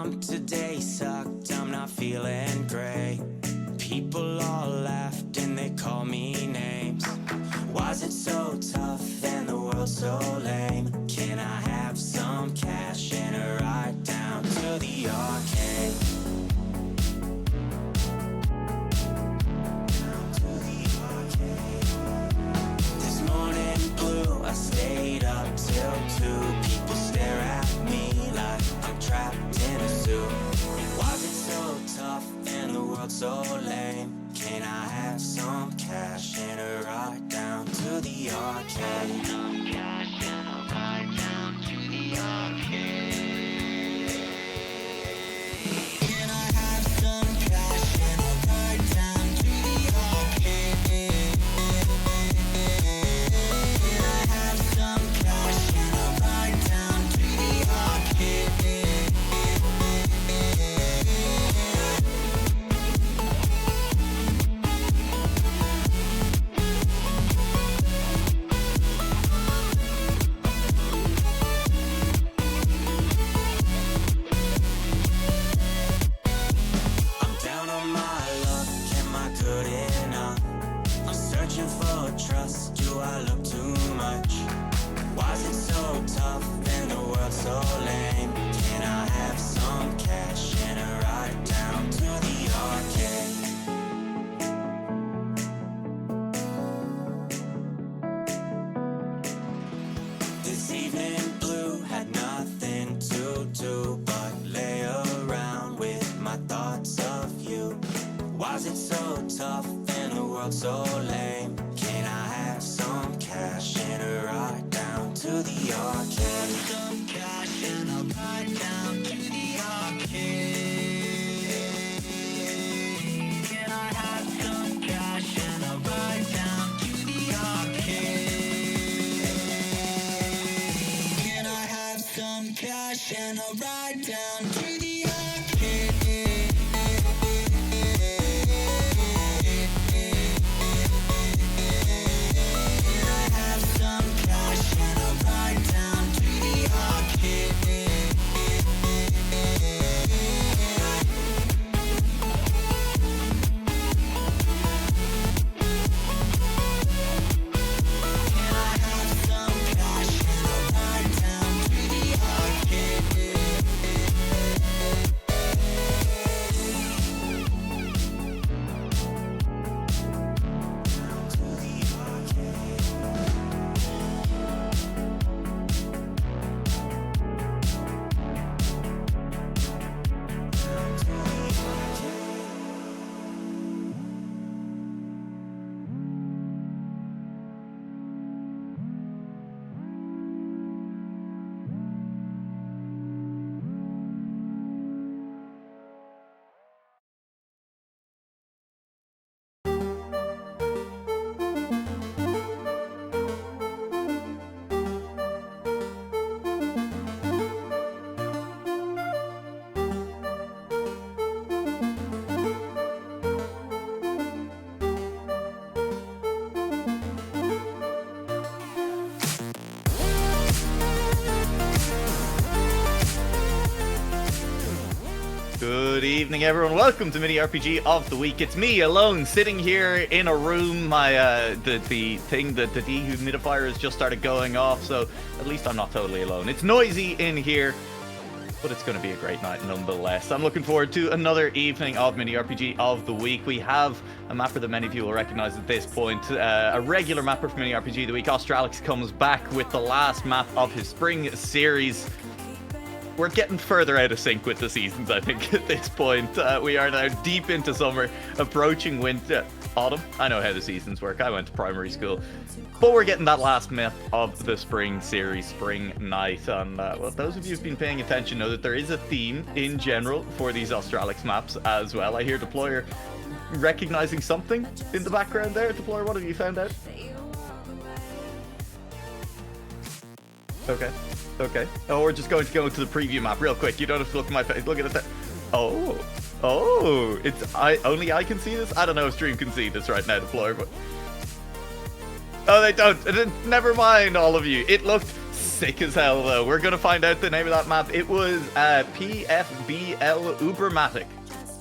Today sucked, I'm not feeling great. People all laughed and they called me names. Why's it so tough and the world so lame? Can I have some cash and a ride down to the arcade? This morning blue, I stayed up till 2. People stare at me like I'm trapped in a zoo. Why's it so tough and the world so lame? Can I have some cash and a ride down to the arcade? Some cash and a ride down to the arcade. Can I have some cash and a ride down to the arcade? Can I have some cash and a ride down to the arcade? Trust, do I look too much? Why's it so tough and the world so lame? Can I have some cash and a ride down to the arcade? This evening blue had nothing to do but lay around with my thoughts of you. Why's it so tough and the world so lame? Can I have some cash and a ride down to the arcade? Some cash and a ride down to the arcade. Can I have some cash and a ride down to the arcade? Can I have some cash and a ride down to the arcade? Good evening, everyone. Welcome to Mini RPG of the Week. It's me alone sitting here in a room. My the dehumidifier has just started going off, so at least I'm not totally alone. It's noisy in here, but it's going to be a great night nonetheless. I'm looking forward to another evening of Mini RPG of the Week. We have a mapper that many of you will recognize at this point, a regular mapper for Mini RPG of the Week. Australix comes back with the last map of his spring series. We're getting further out of sync with the seasons, I think, at this point. We are now deep into summer, approaching winter, autumn. I know how the seasons work. I went to primary school. But we're getting that last map of the spring series, Spring Night. And, well, those of you who've been paying attention know that there is a theme in general for these Australix maps as well. I hear Deployer recognizing something in the background there. Deployer, what have you found out? Okay. Okay. Oh, we're just going to go into the preview map real quick. You don't have to look at my face. Look at it. Oh. Oh. It's only I can see this? I don't know if stream can see this right now, Deployer, but... Oh, they don't. Never mind, all of you. It looked sick as hell, though. We're going to find out the name of that map. It was PFBL Ubermatic.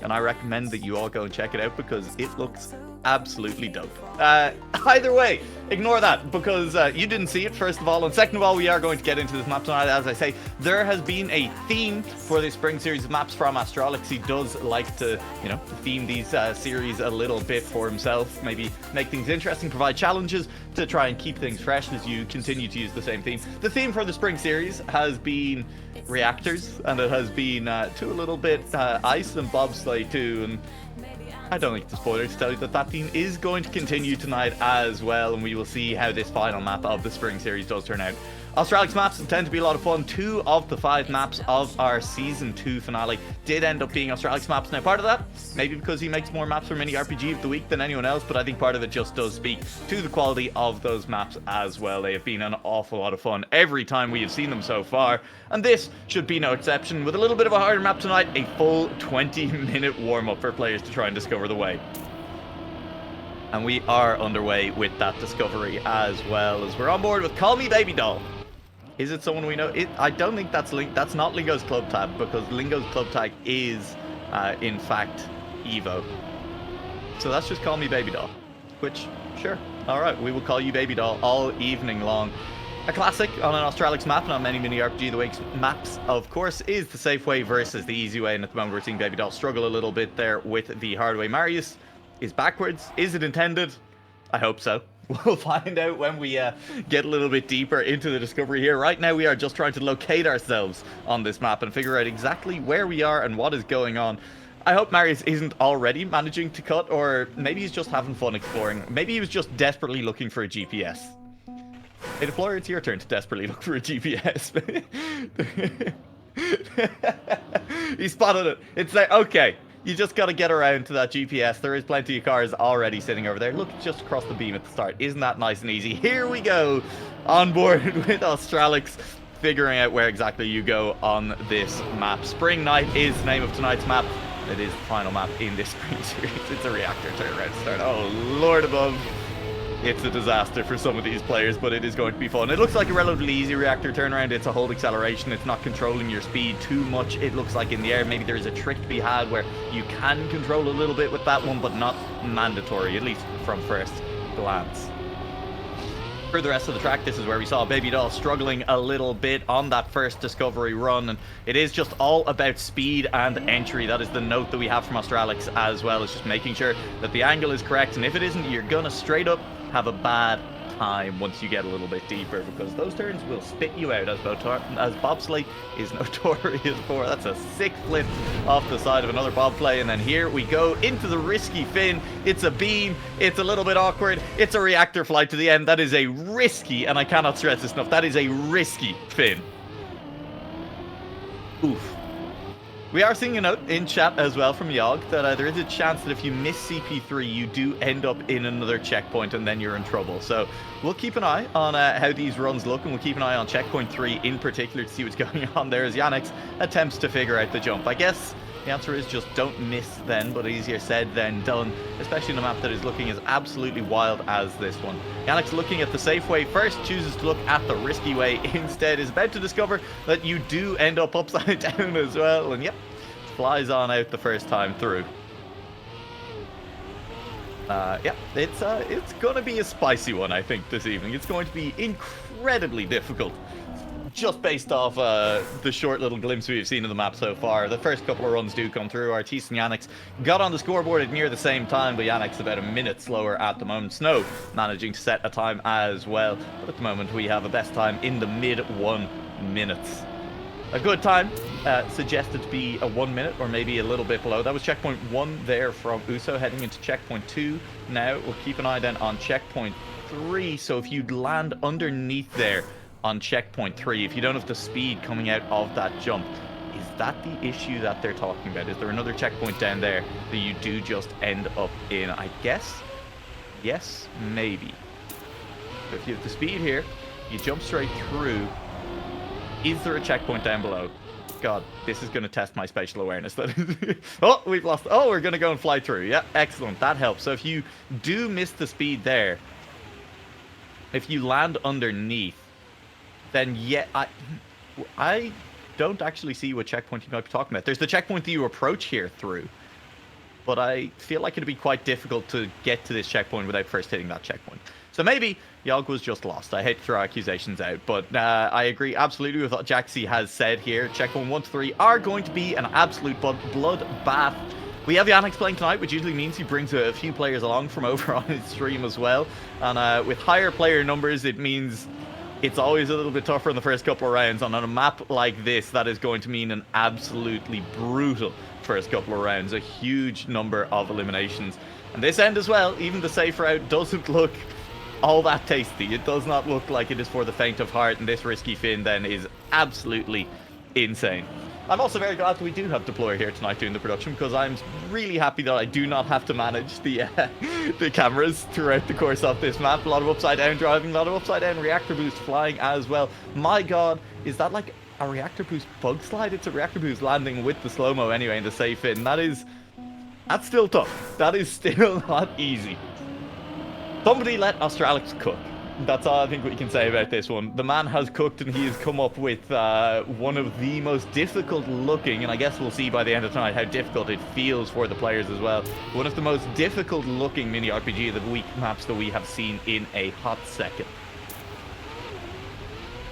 And I recommend that you all go and check it out because it looks absolutely dope. Either way, ignore that because you didn't see it, first of all. And second of all, we are going to get into this map tonight. As I say, there has been a theme for the spring series of maps from Astralix. He does like to, you know, theme these series a little bit for himself. Maybe make things interesting, provide challenges to try and keep things fresh as you continue to use the same theme. The theme for the spring series has been reactors, and it has been to a little bit ice and bobsleigh too, and I don't think it's a spoiler to tell you that that theme is going to continue tonight as well, and we will see how this final map of the spring series does turn out. Astralix maps tend to be a lot of fun. 2 of the 5 maps of our Season 2 finale did end up being Astralix maps. Now, part of that, maybe because he makes more maps for Mini RPG of the Week than anyone else, but I think part of it just does speak to the quality of those maps as well. They have been an awful lot of fun every time we have seen them so far, and this should be no exception. With a little bit of a harder map tonight, a full 20-minute warm-up for players to try and discover the way. And we are underway with that discovery as well, as we're on board with Call Me Baby Doll. Is it someone we know? I don't think that's that's not Lingo's club tab, because Lingo's club tag is, in fact, Evo. So that's just Call Me Baby Doll, which, sure. All right, we will call you Baby Doll all evening long. A classic on an Astralix map and on many Mini RPG of the Week's maps, of course, is the safe way versus the easy way. And at the moment, we're seeing Baby Doll struggle a little bit there with the hard way. Marius is backwards. Is it intended? I hope so. We'll find out when we get a little bit deeper into the discovery here. Right now, we are just trying to locate ourselves on this map and figure out exactly where we are and what is going on. I hope Marius isn't already managing to cut, or maybe he's just having fun exploring. Maybe he was just desperately looking for a GPS. Hey, Deployer, it's your turn to desperately look for a GPS. He spotted it. It's like, okay. You just got to get around to that GPS. There is plenty of cars already sitting over there. Look, just across the beam at the start. Isn't that nice and easy? Here we go. On board with Astralix, figuring out where exactly you go on this map. Spring Night is the name of tonight's map. It is the final map in this spring series. It's a reactor turnaround start. Oh, Lord above. It's a disaster for some of these players, but it is going to be fun. It looks like a relatively easy reactor turnaround. It's a hold acceleration. It's not controlling your speed too much. It looks like in the air, maybe there's a trick to be had where you can control a little bit with that one, but not mandatory, at least from first glance. For the rest of the track, this is where we saw Baby Doll struggling a little bit on that first discovery run, and it is just all about speed and entry. That is the note that we have from Astralix as well. It's just making sure that the angle is correct, and if it isn't, you're gonna straight up have a bad time once you get a little bit deeper, because those turns will spit you out, as bobsleigh is notorious for. That's a sick flip off the side of another bobsleigh, and then here we go into the risky fin. It's a beam, it's a little bit awkward, it's a reactor flight to the end. That is a risky, and I cannot stress this enough, that is a risky fin. Oof. We are seeing a note in chat as well from Yogg that there is a chance that if you miss CP3, you do end up in another checkpoint and then you're in trouble. So we'll keep an eye on how these runs look, and we'll keep an eye on checkpoint 3 in particular to see what's going on there as Yannick attempts to figure out the jump. I guess the answer is just don't miss then, but easier said than done, especially in a map that is looking as absolutely wild as this one. Yannick's looking at the safe way first, chooses to look at the risky way instead, is about to discover that you do end up upside down as well, and yep, flies on out the first time through. Yeah, it's going to be a spicy one, I think, this evening. It's going to be incredibly difficult, just based off the short little glimpse we've seen of the map so far. The first couple of runs do come through. Artis and Yannick got on the scoreboard at near the same time, but Yannick's about a minute slower at the moment. Snow managing to set a time as well, but at the moment we have a best time in the mid 1 minutes. A good time, suggested to be a 1 minute or maybe a little bit below. That was checkpoint 1 there from Uso, heading into checkpoint 2. Now we'll keep an eye then on checkpoint 3. So if you'd land underneath there on checkpoint 3, if you don't have the speed coming out of that jump, is that the issue that they're talking about? Is there another checkpoint down there that you do just end up in? I guess, yes, maybe. So if you have the speed here, you jump straight through. Is there a checkpoint down below? God, this is going to test my spatial awareness. Oh, we've lost. Oh, we're going to go and fly through. Yeah, excellent. That helps. So if you do miss the speed there, if you land underneath, then yeah, I don't actually see what checkpoint you might be talking about. There's the checkpoint that you approach here through, but I feel like it'd be quite difficult to get to this checkpoint without first hitting that checkpoint. So maybe Yogg was just lost. I hate to throw accusations out, but I agree absolutely with what Jaxie has said here. Checkpoint 1 to 3 are going to be an absolute bloodbath. We have Yannick's playing tonight, which usually means he brings a few players along from over on his stream as well. And with higher player numbers, it means it's always a little bit tougher in the first couple of rounds. And on a map like this, that is going to mean an absolutely brutal first couple of rounds. A huge number of eliminations. And this end as well, even the safe route doesn't look all that tasty. It does not look like it is for the faint of heart. And this risky fin then is absolutely insane. I'm also very glad that we do have Deployer here tonight doing the production, because I'm really happy that I do not have to manage the cameras throughout the course of this map. A lot of upside down driving, a lot of upside down reactor boost flying as well. My god, is that like a reactor boost bug slide? It's a reactor boost landing with the slow-mo anyway in the safe in. That's still tough. That is still not easy. Somebody let Australix cook. That's all I think we can say about this one. The man has cooked, and he has come up with one of the most difficult looking, and I guess we'll see by the end of tonight how difficult it feels for the players as well. One of the most difficult looking mini RPG of the week maps that we have seen in a hot second.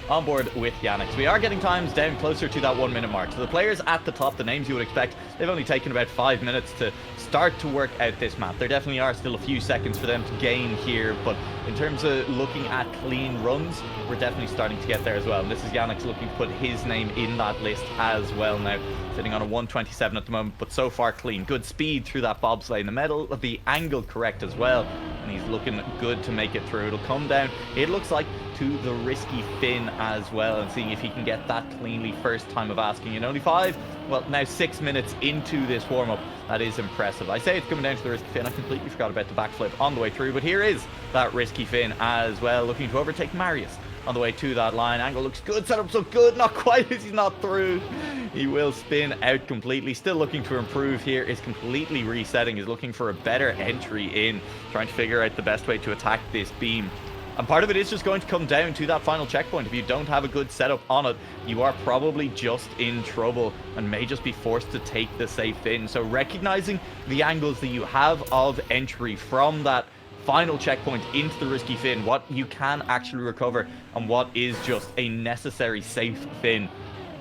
On board with Yannick. We are getting times down closer to that 1 minute mark. So the players at the top, the names you would expect, they've only taken about 5 minutes to start to work out this map. There definitely are still a few seconds for them to gain here, but in terms of looking at clean runs, we're definitely starting to get there as well. And this is Yannick's looking to put his name in that list as well now. Sitting on a 127 at the moment, but so far clean. Good speed through that bobsleigh in the middle, the angle correct as well, and he's looking good to make it through. It'll come down, it looks like, to the risky fin as well, and seeing if he can get that cleanly first time of asking. In only 6 minutes into this warm-up, that is impressive. I say it's coming down to the risky fin. I completely forgot about the backflip on the way through, but here is that risky fin as well, looking to overtake Marius on the way to that line. Angle looks good, setup so good, not quite as he's not through. He will spin out completely. Still looking to improve here, is completely resetting, is looking for a better entry in, trying to figure out the best way to attack this beam. And part of it is just going to come down to that final checkpoint. If you don't have a good setup on it, you are probably just in trouble and may just be forced to take the safe in. So recognizing the angles that you have of entry from that final checkpoint into the risky fin, what you can actually recover and what is just a necessary safe fin.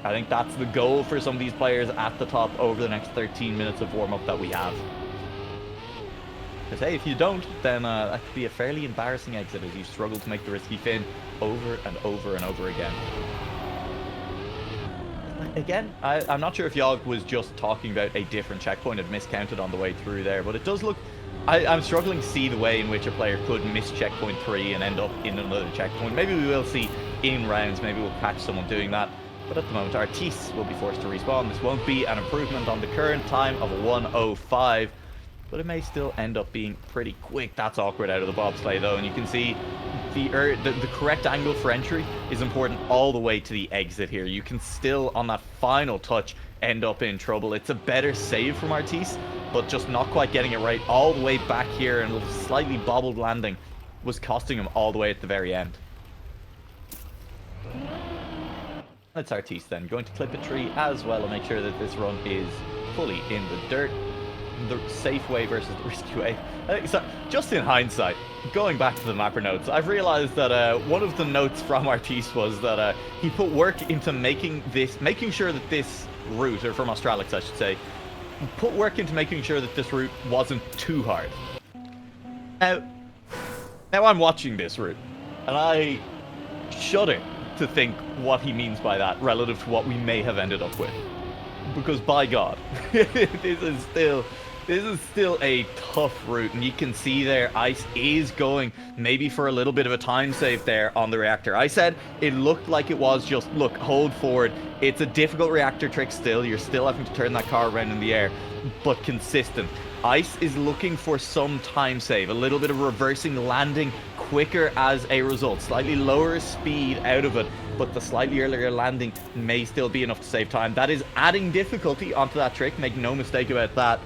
I think that's the goal for some of these players at the top over the next 13 minutes of warm-up that we have. Because hey, if you don't, then that could be a fairly embarrassing exit as you struggle to make the risky fin over and over and over again. Again, I'm not sure if Yogg was just talking about a different checkpoint and miscounted on the way through there, but it does look... I'm struggling to see the way in which a player could miss checkpoint 3 and end up in another checkpoint. Maybe we will see in rounds, maybe we'll catch someone doing that. But at the moment, Artis will be forced to respawn. This won't be an improvement on the current time of 1:05. But it may still end up being pretty quick. That's awkward out of the bobsleigh though, and you can see the correct angle for entry is important all the way to the exit here. You can still, on that final touch, end up in trouble. It's a better save from Artis, but just not quite getting it right all the way back here, and a slightly bobbled landing was costing him all the way at the very end. That's Artis then, going to clip a tree as well and make sure that this run is fully in the dirt. The safe way versus the risky way. So, just in hindsight, going back to the mapper notes, I've realized that one of the notes from Artis was that he put work into making sure that this route, or from Australix I should say, put work into making sure that this route wasn't too hard. Now I'm watching this route, and I shudder to think what he means by that relative to what we may have ended up with. Because by God, this is still a tough route, and you can see there Ice is going maybe for a little bit of a time save there on the reactor. I said it looked like it was just, look, hold forward. It's a difficult reactor trick still. You're still having to turn that car around in the air, but consistent. Ice is looking for some time save, a little bit of reversing landing quicker as a result. Slightly lower speed out of it, but the slightly earlier landing may still be enough to save time. That is adding difficulty onto that trick, make no mistake about that.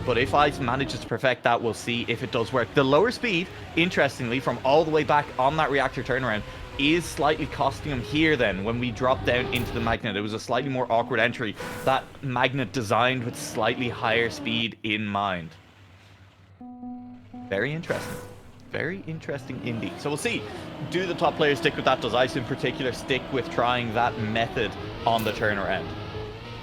But if Ice manages to perfect that, we'll see if it does work. The lower speed, interestingly, from all the way back on that reactor turnaround, is slightly costing him here then. When we drop down into the magnet, it was a slightly more awkward entry. That magnet designed with slightly higher speed in mind. Very interesting. Very interesting indeed. So we'll see. Do the top players stick with that? Does Ice in particular stick with trying that method on the turnaround?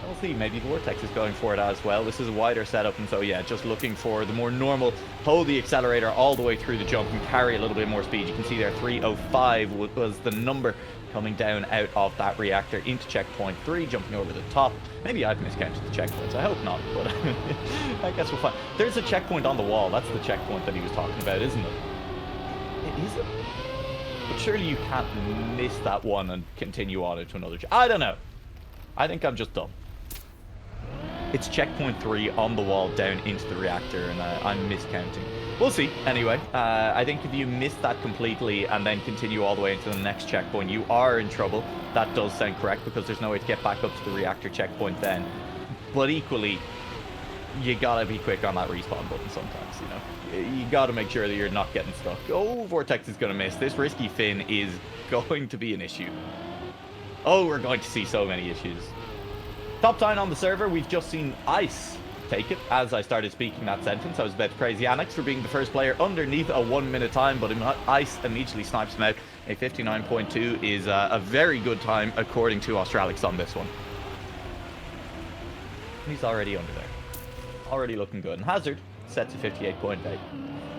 We'll see. Maybe Vortex is going for it as well. This is a wider setup, and so yeah, just looking for the more normal, hold the accelerator all the way through the jump and carry a little bit more speed. You can see there 305 was the number coming down out of that reactor into checkpoint 3, jumping over the top. Maybe I've miscounted the checkpoints. I hope not, but I guess we'll find. There's a checkpoint on the wall. That's the checkpoint that he was talking about, isn't it? Is it? But surely you can't miss that one and continue on to another. I don't know. I think I'm just dumb. It's checkpoint 3 on the wall down into the reactor, and I'm miscounting. We'll see. Anyway, I think if you miss that completely and then continue all the way into the next checkpoint, you are in trouble. That does sound correct, because there's no way to get back up to the reactor checkpoint then. But equally, you gotta be quick on that respawn button sometimes, you know. You gotta make sure that you're not getting stuck. Oh, Vortex is gonna miss. This risky fin is going to be an issue. Oh, we're going to see so many issues. Top 9 on the server, we've just seen Ice take it. As I started speaking that sentence, I was about to praise Yannick for being the first player underneath a 1 minute time, but Ice immediately snipes him out. A 59.2 is a very good time according to Australix on this one. He's already under there. Already looking good. And Hazard set to 58.8.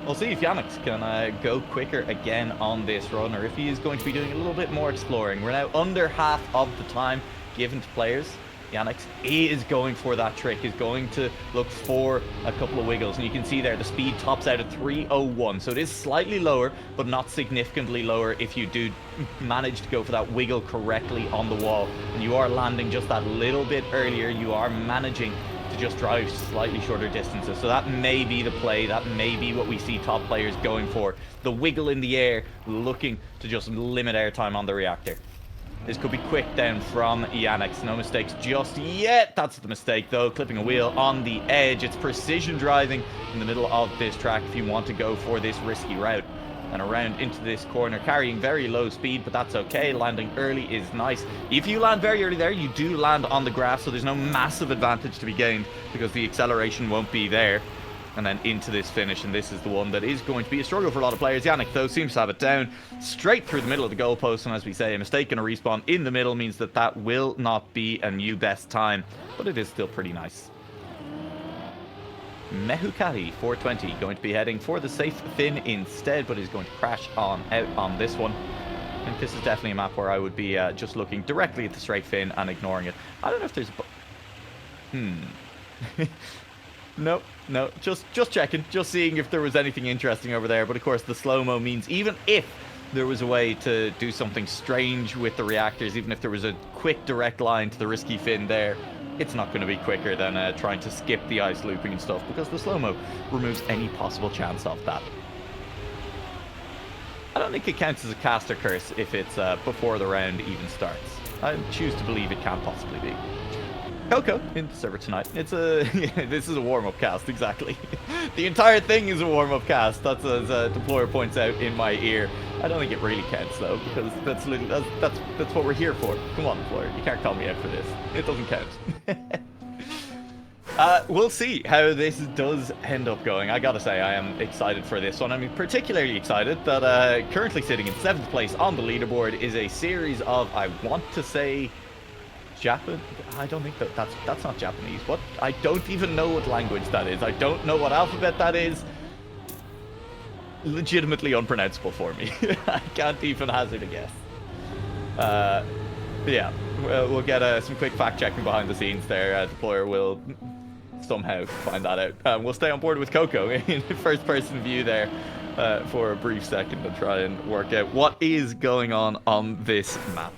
We'll see if Yannick can go quicker again on this run, or if he is going to be doing a little bit more exploring. We're now under half of the time given to players. Yannick is going for that trick, is going to look for a couple of wiggles, and you can see there the speed tops out at 301, so it is slightly lower, but not significantly lower if you do manage to go for that wiggle correctly on the wall, and you are landing just that little bit earlier. You are managing to just drive slightly shorter distances, so that may be the play. That may be what we see top players going for, the wiggle in the air, looking to just limit airtime on the reactor. This could be quick down from Yannick. No mistakes just yet. That's the mistake, though. Clipping a wheel on the edge. It's precision driving in the middle of this track if you want to go for this risky route. And around into this corner, carrying very low speed, but that's okay. Landing early is nice. If you land very early there, you do land on the grass, so there's no massive advantage to be gained because the acceleration won't be there. And then into this finish, and this is the one that is going to be a struggle for a lot of players. Yannick, though, seems to have it down straight through the middle of the goalpost, and as we say, a mistake and a respawn in the middle means that that will not be a new best time, but it is still pretty nice. Mehukati 420 going to be heading for the safe fin instead, but is going to crash on out on this one. I think this is definitely a map where I would be just looking directly at the straight fin and ignoring it. I don't know if there's No, just checking, just seeing if there was anything interesting over there. But of course the slow-mo means even if there was a way to do something strange with the reactors, even if there was a quick direct line to the risky fin there, it's not going to be quicker than trying to skip the ice looping and stuff, because the slow-mo removes any possible chance of that. I don't think it counts as a caster curse if it's before the round even starts. I choose to believe it can't possibly be. Coco in the server tonight. It's a this is a warm-up cast, exactly. The entire thing is a warm-up cast. That's as Deployer points out in my ear. I don't think it really counts though, because that's what we're here for. Come on, Deployer, you can't call me out for this. It doesn't count. We'll see how this does end up going. I gotta say, I am excited for this one. I mean, particularly excited that currently sitting in 7th place on the leaderboard is a series of, I want to say, Japan? I don't think that's not Japanese. What? I don't even know what language that is. I don't know what alphabet that is. Legitimately unpronounceable for me. I can't even hazard a guess. Yeah, we'll get some quick fact checking behind the scenes there. Deployer will somehow find that out. We'll stay on board with Coco in first person view there for a brief second to try and work out what is going on this map.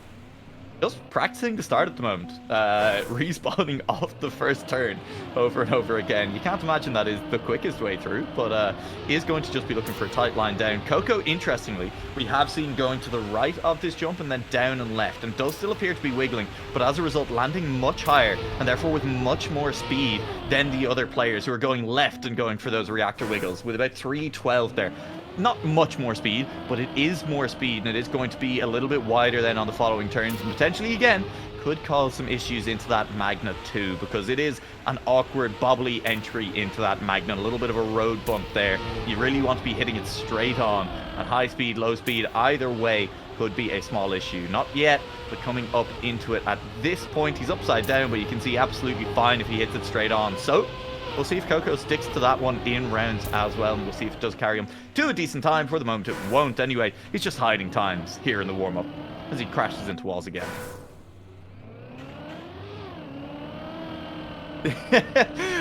Just practicing the start at the moment, respawning off the first turn over and over again. You can't imagine that is the quickest way through, but is going to just be looking for a tight line down. Coco, interestingly, we have seen going to the right of this jump and then down and left, and does still appear to be wiggling, but as a result landing much higher and therefore with much more speed than the other players who are going left and going for those reactor wiggles with about 312 there. not much more speed, but it is more speed, and it is going to be a little bit wider then on the following turns, and potentially again could cause some issues into that Magna too, because it is an awkward bobbly entry into that Magna, a little bit of a road bump there. You really want to be hitting it straight on at high speed, low speed, either way could be a small issue. Not yet, but coming up into it at this point. He's upside down, but you can see absolutely fine if he hits it straight on. So we'll see if Coco sticks to that one in rounds as well, and we'll see if it does carry him to a decent time. For the moment, it won't anyway. He's just hiding times here in the warm-up as he crashes into walls again.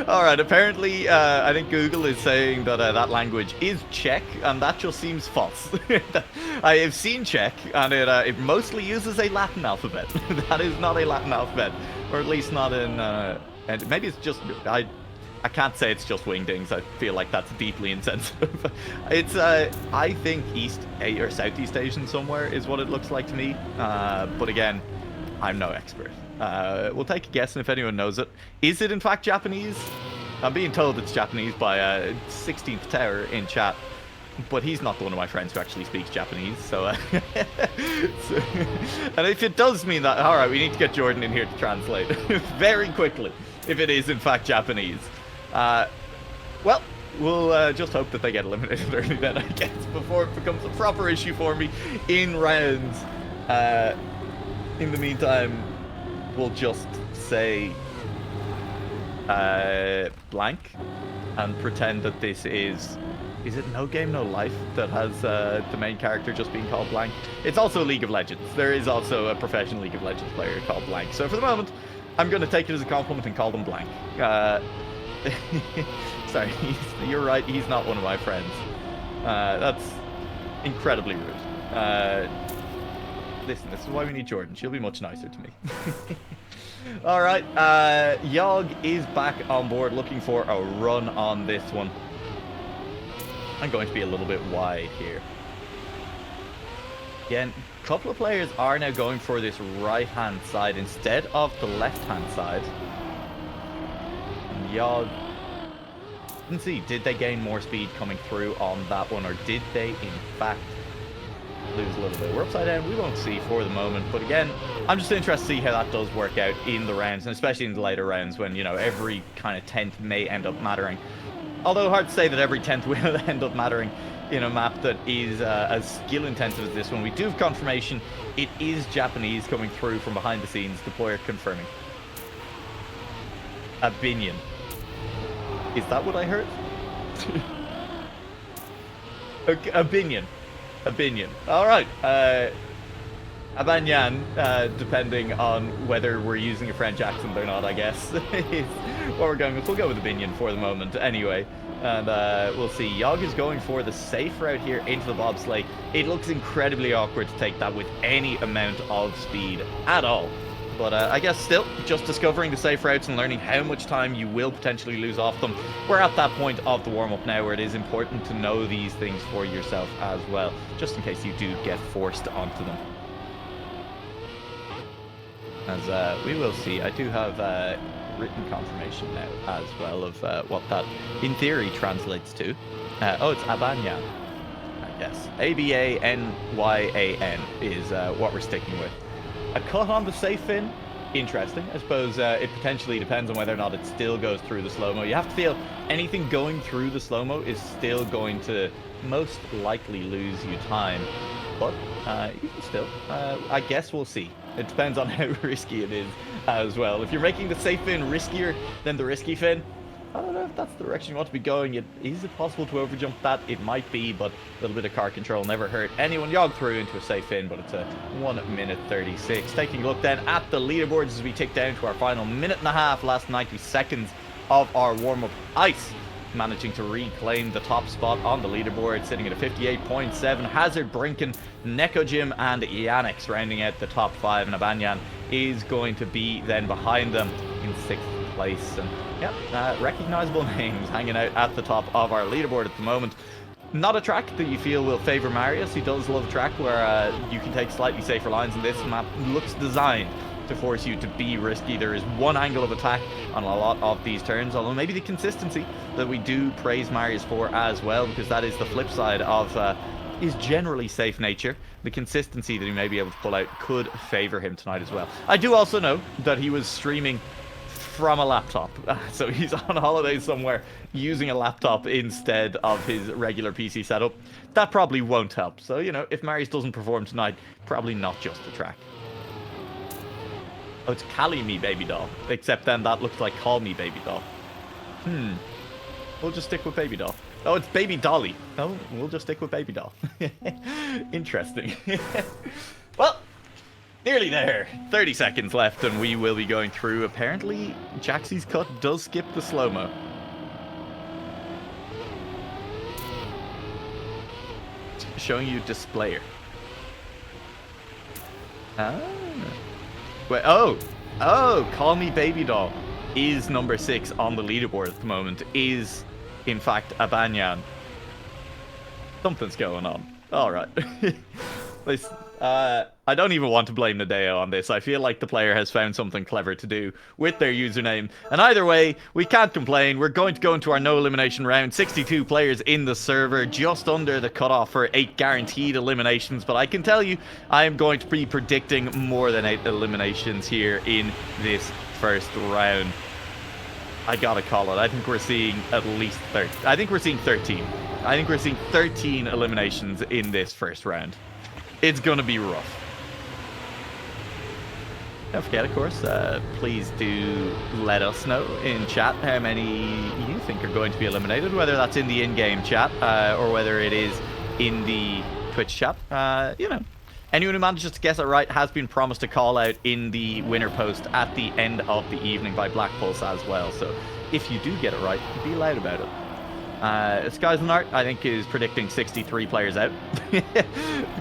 Alright, apparently I think Google is saying that that language is Czech, and that just seems false. I have seen Czech, and it mostly uses a Latin alphabet. That is not a Latin alphabet, or at least not in and maybe it's just I can't say it's just wingdings. I feel like that's deeply insensitive. It's I think East or Southeast Asian somewhere is what it looks like to me, but again, I'm no expert. We'll take a guess, and if anyone knows it, is it in fact Japanese? I'm being told it's Japanese by 16th Tower in chat, but he's not one of my friends who actually speaks Japanese, so, and if it does mean that, alright, we need to get Jordan in here to translate very quickly, if it is in fact Japanese. Well, we'll just hope that they get eliminated early then, I guess, before it becomes a proper issue for me in rounds. In the meantime, we'll just say blank and pretend that this is it No Game No Life that has the main character just being called blank? It's also League of Legends. There is also a professional League of Legends player called blank. So for the moment, I'm going to take it as a compliment and call them blank. Sorry, you're right, he's not one of my friends. That's incredibly rude. Listen, this is why we need Jordan. She'll be much nicer to me. Alright, Yogg is back on board, looking for a run on this one. I'm going to be a little bit wide here. Again, a couple of players are now going for this right-hand side instead of the left-hand side. And Yogg, let's see, did they gain more speed coming through on that one, or did they, in fact, lose a little bit? We're upside down, we won't see for the moment, but again, I'm just interested to see how that does work out in the rounds, and especially in the later rounds when, you know, every kind of 10th may end up mattering. Although hard to say that every 10th will end up mattering in a map that is as skill intensive as this one. We do have confirmation, it is Japanese coming through from behind the scenes, deployer confirming. Abinion. Is that what I heard? Okay, Abinion. Alright, Abanyan, depending on whether we're using a French accent or not, I guess, is what we're going with. We'll go with Abinion for the moment anyway, and we'll see. Yogg is going for the safe route here into the bobsleigh. It looks incredibly awkward to take that with any amount of speed at all. But I guess still, just discovering the safe routes and learning how much time you will potentially lose off them. We're at that point of the warm-up now where it is important to know these things for yourself as well, just in case you do get forced onto them. As we will see, I do have written confirmation now as well of what that, in theory, translates to. Oh, it's Abanyan, I guess. A-B-A-N-Y-A-N is what we're sticking with. A cut on the safe fin, interesting. I suppose it potentially depends on whether or not it still goes through the slow-mo. You have to feel anything going through the slow-mo is still going to most likely lose you time. But you can still, I guess we'll see. It depends on how risky it is as well. If you're making the safe fin riskier than the risky fin, I don't know if that's the direction you want to be going. Is it possible to overjump that? It might be, but a little bit of car control never hurt anyone. Yogg through into a safe fin, but it's a 1 minute 36. Taking a look then at the leaderboards as we tick down to our final minute and a half, last 90 seconds of our warm-up. Ice managing to reclaim the top spot on the leaderboard, sitting at a 58.7. Hazard, Brinken, Nekojim, and Yannick's rounding out the top 5, and Abanyan is going to be then behind them in 6th place. And yeah, recognizable names hanging out at the top of our leaderboard at the moment. Not a track that you feel will favor Marius. He does love a track where you can take slightly safer lines, and this map looks designed to force you to be risky. There is one angle of attack on a lot of these turns, although maybe the consistency that we do praise Marius for as well, because that is the flip side of his generally safe nature. The consistency that he may be able to pull out could favor him tonight as well. I do also know that he was streaming from a laptop, so he's on holiday somewhere using a laptop instead of his regular PC setup. That probably won't help. So, you know, if Marius doesn't perform tonight, probably not just the track. Oh, it's Cali Me Baby Doll. Except then that looks like Call Me Baby Doll. We'll just stick with Baby Doll. Oh, it's Baby Dolly. No, we'll just stick with Baby Doll. Interesting. Well, nearly there. 30 seconds left and we will be going through. Apparently, Jaxie's cut does skip the slow-mo. Showing you displayer. Ah. Wait, oh, Call Me Baby Doll is number 6 on the leaderboard at the moment. Is, in fact, a Banyan. Something's going on. All right. I don't even want to blame Nadeo on this. I feel like the player has found something clever to do with their username. And either way, we can't complain. We're going to go into our no elimination round. 62 players in the server, just under the cutoff for 8 guaranteed eliminations. But I can tell you, I am going to be predicting more than 8 eliminations here in this first round. I gotta call it. I think we're seeing at least 30. I think we're seeing 13. I think we're seeing 13 eliminations in this first round. It's gonna be rough. Don't forget, of course, please do let us know in chat how many you think are going to be eliminated, whether that's in the in-game chat or whether it is in the Twitch chat. You know, anyone who manages to guess it right has been promised a call out in the winner post at the end of the evening by Black Pulse as well. So if you do get it right, be loud about it. Skyslanart, I think, is predicting 63 players out. It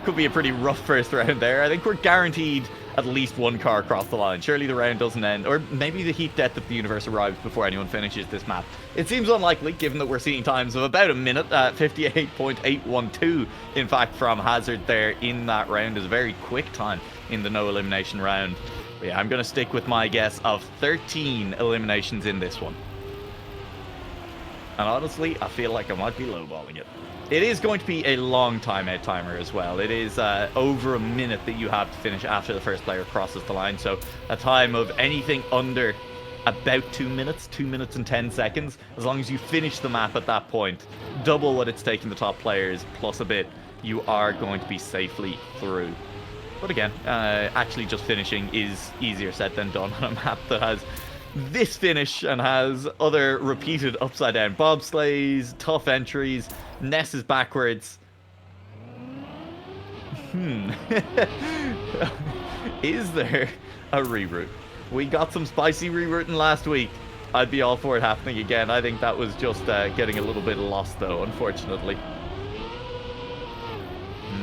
could be a pretty rough first round there. I think we're guaranteed at least one car across the line. Surely the round doesn't end. Or maybe the heat death of the universe arrives before anyone finishes this map. It seems unlikely, given that we're seeing times of about a minute. 58.812, in fact, from Hazard there in that round is a very quick time in the no elimination round. But yeah, I'm going to stick with my guess of 13 eliminations in this one. And honestly, I feel like I might be lowballing it. It is going to be a long timeout timer as well. It is over a minute that you have to finish after the first player crosses the line. So a time of anything under about 2 minutes, 2 minutes and 10 seconds. As long as you finish the map at that point, double what it's taking the top players plus a bit, you are going to be safely through. But again, actually just finishing is easier said than done on a map that has this finish and has other repeated upside down bobsleighs, tough entries, Ness is backwards. Is there a reroute? We got some spicy rerouting last week. I'd be all for it happening again. I think that was just getting a little bit lost though, unfortunately.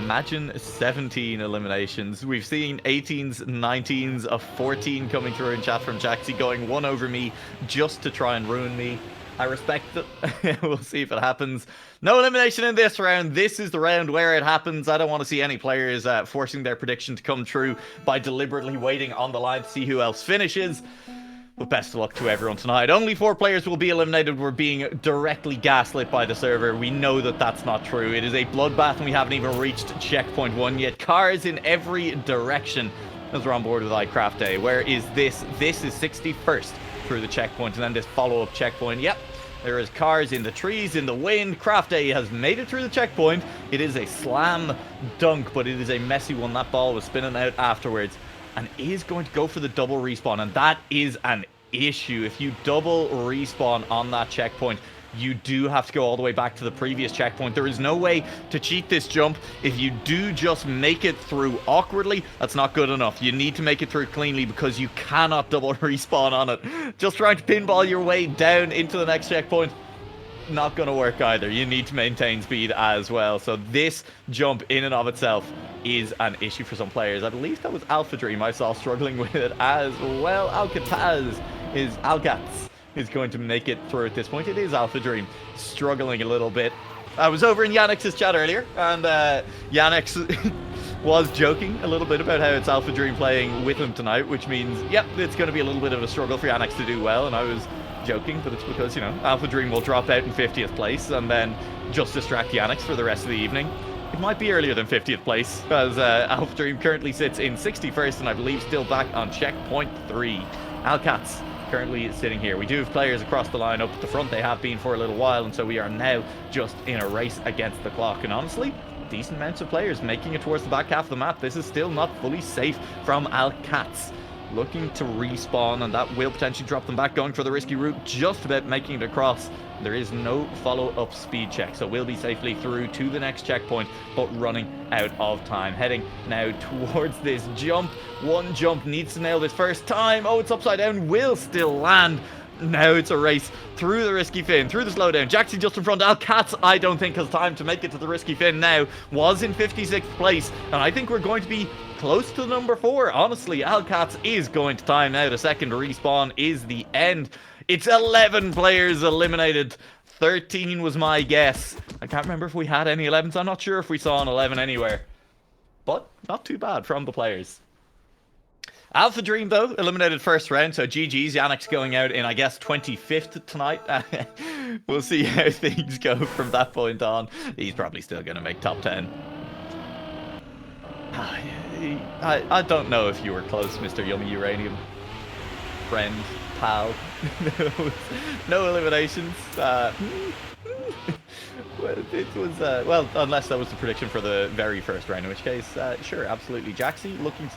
Imagine 17 eliminations. We've seen 18s, 19s, a 14 coming through in chat from Jaxie, going one over me just to try and ruin me. I respect it. We'll see if it happens. No elimination in this round. This is the round where it happens. I don't want to see any players forcing their prediction to come true by deliberately waiting on the line to see who else finishes. But best of luck to everyone tonight. Only 4 players will be eliminated. We're being directly gaslit by the server. We know that that's not true. It is a bloodbath and we haven't even reached checkpoint 1 yet. Cars in every direction as we're on board with iCraft Day. Where is this? This is 61st through the checkpoint and then this follow-up checkpoint. Yep, there is cars in the trees, in the wind. Craft Day has made it through the checkpoint. It is a slam dunk, but it is a messy one. That ball was spinning out afterwards. And is going to go for the double respawn, and that is an issue. If you double respawn on that checkpoint, you do have to go all the way back to the previous checkpoint. There is no way to cheat this jump. If you do just make it through awkwardly, that's not good enough. You need to make it through cleanly because you cannot double respawn on it. Just trying to pinball your way down into the next checkpoint, not going to work either. You need to maintain speed as well. So this jump in and of itself is an issue for some players. I believe that was Alpha Dream I saw struggling with it as well. Alcatraz is going to make it through at this point. It is Alpha Dream struggling a little bit. I was over in Yannex's chat earlier, and Yannex was joking a little bit about how it's Alpha Dream playing with him tonight, which means, yep, it's going to be a little bit of a struggle for Yannick to do well, and I was joking, but it's because, you know, Alpha Dream will drop out in 50th place and then just distract Yannick for the rest of the evening. It might be earlier than 50th place, as Alpha Dream currently sits in 61st and I believe still back on checkpoint 3. Alcats currently sitting here. We do have players across the line up at the front. They have been for a little while, and so we are now just in a race against the clock. And honestly, decent amounts of players making it towards the back half of the map. This is still not fully safe from Alcats. Looking to respawn, and that will potentially drop them back, going for the risky route, just about making it across. There is no follow-up speed check, so we'll be safely through to the next checkpoint, but running out of time. Heading now towards this jump. One jump, needs to nail this first time. Oh, it's upside down, will still land. Now it's a race through the risky fin, through the slowdown. Jaxie just in front. Alcats, I don't think, has time to make it to the risky fin now. Was in 56th place, and I think we're going to be close to number 4. Honestly, Alcats is going to time out. A second respawn is the end. It's 11 players eliminated. 13 was my guess. I can't remember if we had any 11s. I'm not sure if we saw an 11 anywhere. But not too bad from the players. Alpha Dream, though, eliminated first round, so GG's. Yannick's going out in, I guess, 25th tonight. We'll see how things go from that point on. He's probably still going to make top 10. I don't know if you were close, Mr. Yummy Uranium. Friend, pal. No eliminations. Well, it was, well, unless that was the prediction for the very first round, in which case, sure, absolutely. Jaxie looking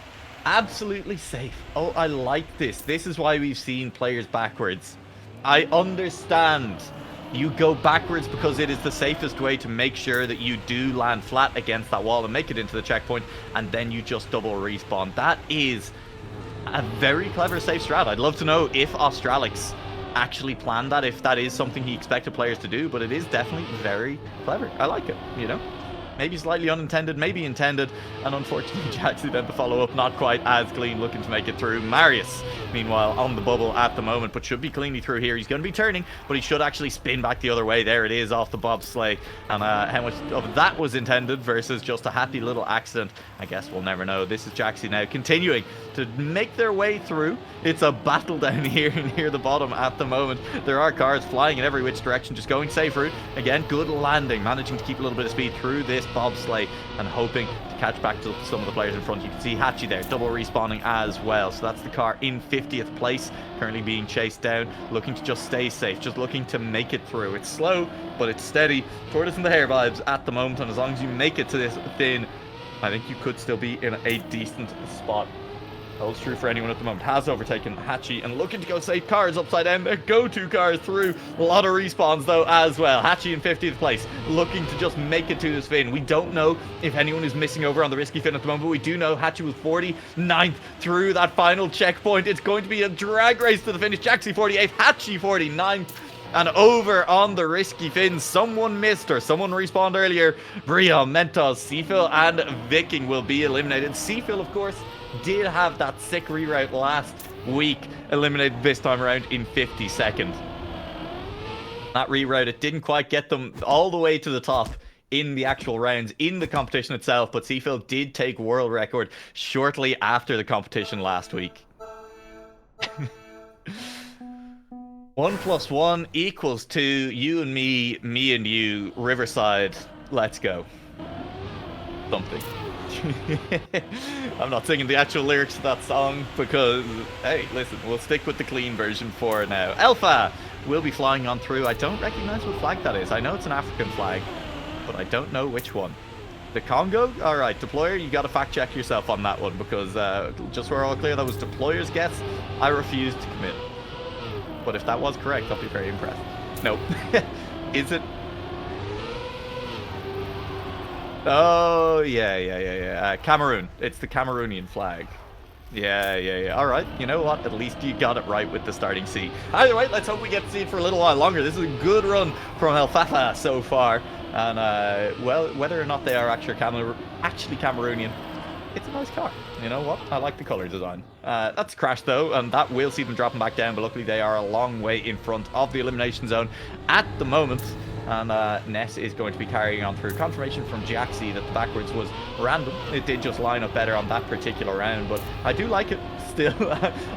absolutely safe. Oh, I like this. This is why we've seen players backwards. I understand. You go backwards because it is the safest way to make sure that you do land flat against that wall and make it into the checkpoint, and then you just double respawn. That is a very clever safe strat. I'd love to know if Australix actually planned that, if that is something he expected players to do, but it is definitely very clever. I like it, you know? Maybe slightly unintended, maybe intended, and unfortunately Jaxie then to follow up not quite as clean, looking to make it through. Marius, meanwhile, on the bubble at the moment, but should be cleanly through here. He's going to be turning, but he should actually spin back the other way. There it is, off the bobsleigh, and how much of that was intended versus just a happy little accident, I guess we'll never know. This is Jaxie now continuing to make their way through. It's a battle down here near the bottom at the moment. There are cars flying in every which direction, just going safe route. Again, good landing, managing to keep a little bit of speed through this bobsleigh and hoping to catch back to some of the players in front. You can see Hatchie there, double respawning as well. So that's the car in 50th place, currently being chased down, looking to just stay safe, just looking to make it through. It's slow, but it's steady. Tortoise in the hair vibes at the moment, and as long as you make it to this thin, I think you could still be in a decent spot. Holds true for anyone at the moment. Has overtaken Hatchie and looking to go safe. Cars upside down. Their go-to cars through. A lot of respawns though as well. Hatchie in 50th place, looking to just make it to this fin. We don't know if anyone is missing over on the risky fin at the moment, but we do know Hatchie was 49th through that final checkpoint. It's going to be a drag race to the finish. Jaxie 48th, Hatchie 49th. And over on the risky fin, someone missed, or someone respawned earlier. Brion, Mentos, Seafill, and Viking will be eliminated. Seafill, of course, did have that sick reroute last week, eliminated this time around in 52nd. That reroute, it didn't quite get them all the way to the top in the actual rounds in the competition itself, but Seafill did take world record shortly after the competition last week. 1 + 1 equals 2. You and me, me and you, Riverside. Let's go. Something. I'm not singing the actual lyrics to that song because, hey, listen, we'll stick with the clean version for now. Alpha will be flying on through. I don't recognize what flag that is. I know it's an African flag, but I don't know which one. The Congo? Alright, Deployer, you gotta fact check yourself on that one because just so we're all clear, that was Deployer's guess. I refuse to commit. But if that was correct, I'll be very impressed. Nope. Is it? Oh, yeah. Cameroon. It's the Cameroonian flag. Yeah. All right. You know what? At least you got it right with the starting C. Either way, let's hope we get to see it for a little while longer. This is a good run from El Fafa so far. And, well, whether or not they are actually Cameroonian, it's a nice car. You know what? I like the color design. That's Crash though, and that will see them dropping back down, but luckily they are a long way in front of the elimination zone at the moment. And Ness is going to be carrying on through. Confirmation from Jaxi that the backwards was random. It did just line up better on that particular round, but I do like it still.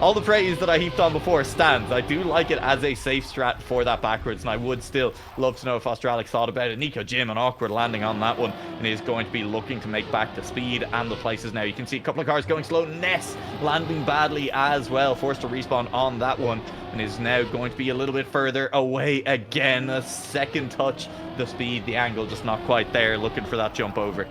All the praise that I heaped on before stands. I do like it as a safe strat for that backwards, and I would still love to know if Australic thought about it. Nico Jim, an awkward landing on that one, and is going to be looking to make back the speed and the places now. You can see a couple of cars going slow. Ness landing badly as well, forced to respawn on that one, and is now going to be a little bit further away again. A second touch, the speed, the angle just not quite there, looking for that jump over.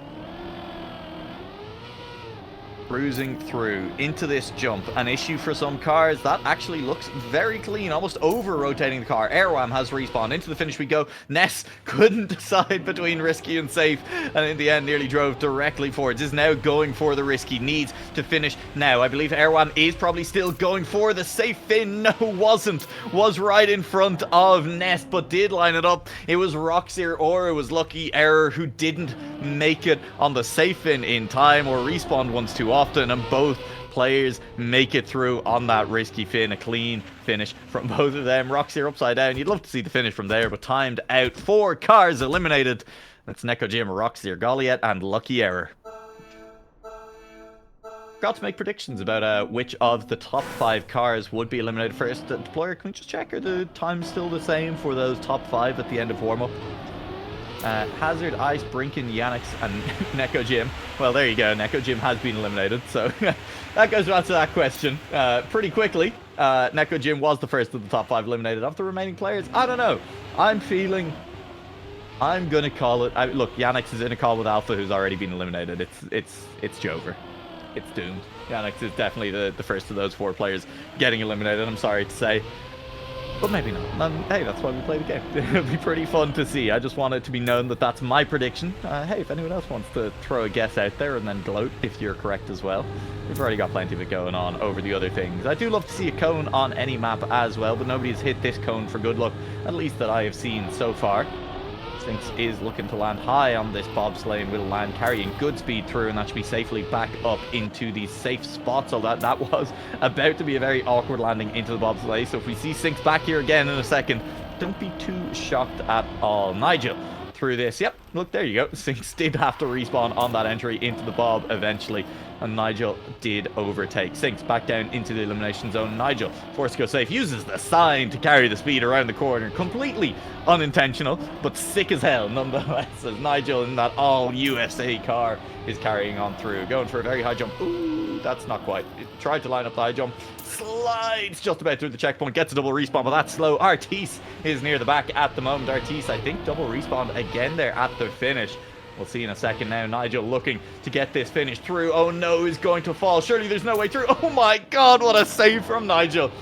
Cruising through into this jump, an issue for some cars. That actually looks very clean, almost over rotating the car. Airwam has respawned. Into the finish we go. Ness couldn't decide between risky and safe, and in the end nearly drove directly forwards. Is now going for the risky, needs to finish now. I believe Airwam is probably still going for the safe fin. No, wasn't. Was right in front of Ness, but did line it up. It was Roxir or it was Lucky Error who didn't make it on the safe fin in time, or respawned once too often, and both players make it through on that risky fin. A clean finish from both of them. Roxir upside down. You'd love to see the finish from there, but timed out. 4 cars eliminated. That's Neko Jim, Roxir, Goliath, and Lucky Error. Got to make predictions about which of the top 5 cars would be eliminated first. Deployer, can we just check, are the times still the same for those top 5 at the end of warm-up? Hazard, Ice, Brinken, Yannick, and Neko Jim. Well, there you go. Neko Jim has been eliminated, so that goes to answer that question pretty quickly. Neko Jim was the first of the top 5 eliminated. Of the remaining players, I don't know. I'm gonna call it. Look, Yannick is in a call with Alpha, who's already been eliminated. It's Jover. It's doomed. Yannick is definitely the first of those 4 players getting eliminated. I'm sorry to say. But maybe not. Hey, that's why we play the game. It'll be pretty fun to see. I just want it to be known that that's my prediction. Hey, if anyone else wants to throw a guess out there and then gloat if you're correct as well. We've already got plenty of it going on over the other things. I do love to see a cone on any map as well, but nobody's hit this cone for good luck, at least that I have seen so far. Sphinx is looking to land high on this bobsleigh and will land carrying good speed through, and that should be safely back up into the safe spot. So that was about to be a very awkward landing into the bobsleigh. So if we see Sphinx back here again in a second, don't be too shocked at all. Nigel through this. Yep, look, there you go. Sphinx did have to respawn on that entry into the bob eventually, and Nigel did overtake. Sinks back down into the elimination zone. Nigel, forced to go safe, uses the sign to carry the speed around the corner. Completely unintentional, but sick as hell nonetheless, as Nigel in that all-USA car is carrying on through. Going for a very high jump. Ooh, that's not quite. It tried to line up the high jump. Slides just about through the checkpoint. Gets a double respawn, but that's slow. Artis is near the back at the moment. Artis, I think, double respawn again there at the finish. We'll see in a second now. Nigel looking to get this finish through. Oh no, he's going to fall. Surely there's no way through. Oh my god, what a save from Nigel.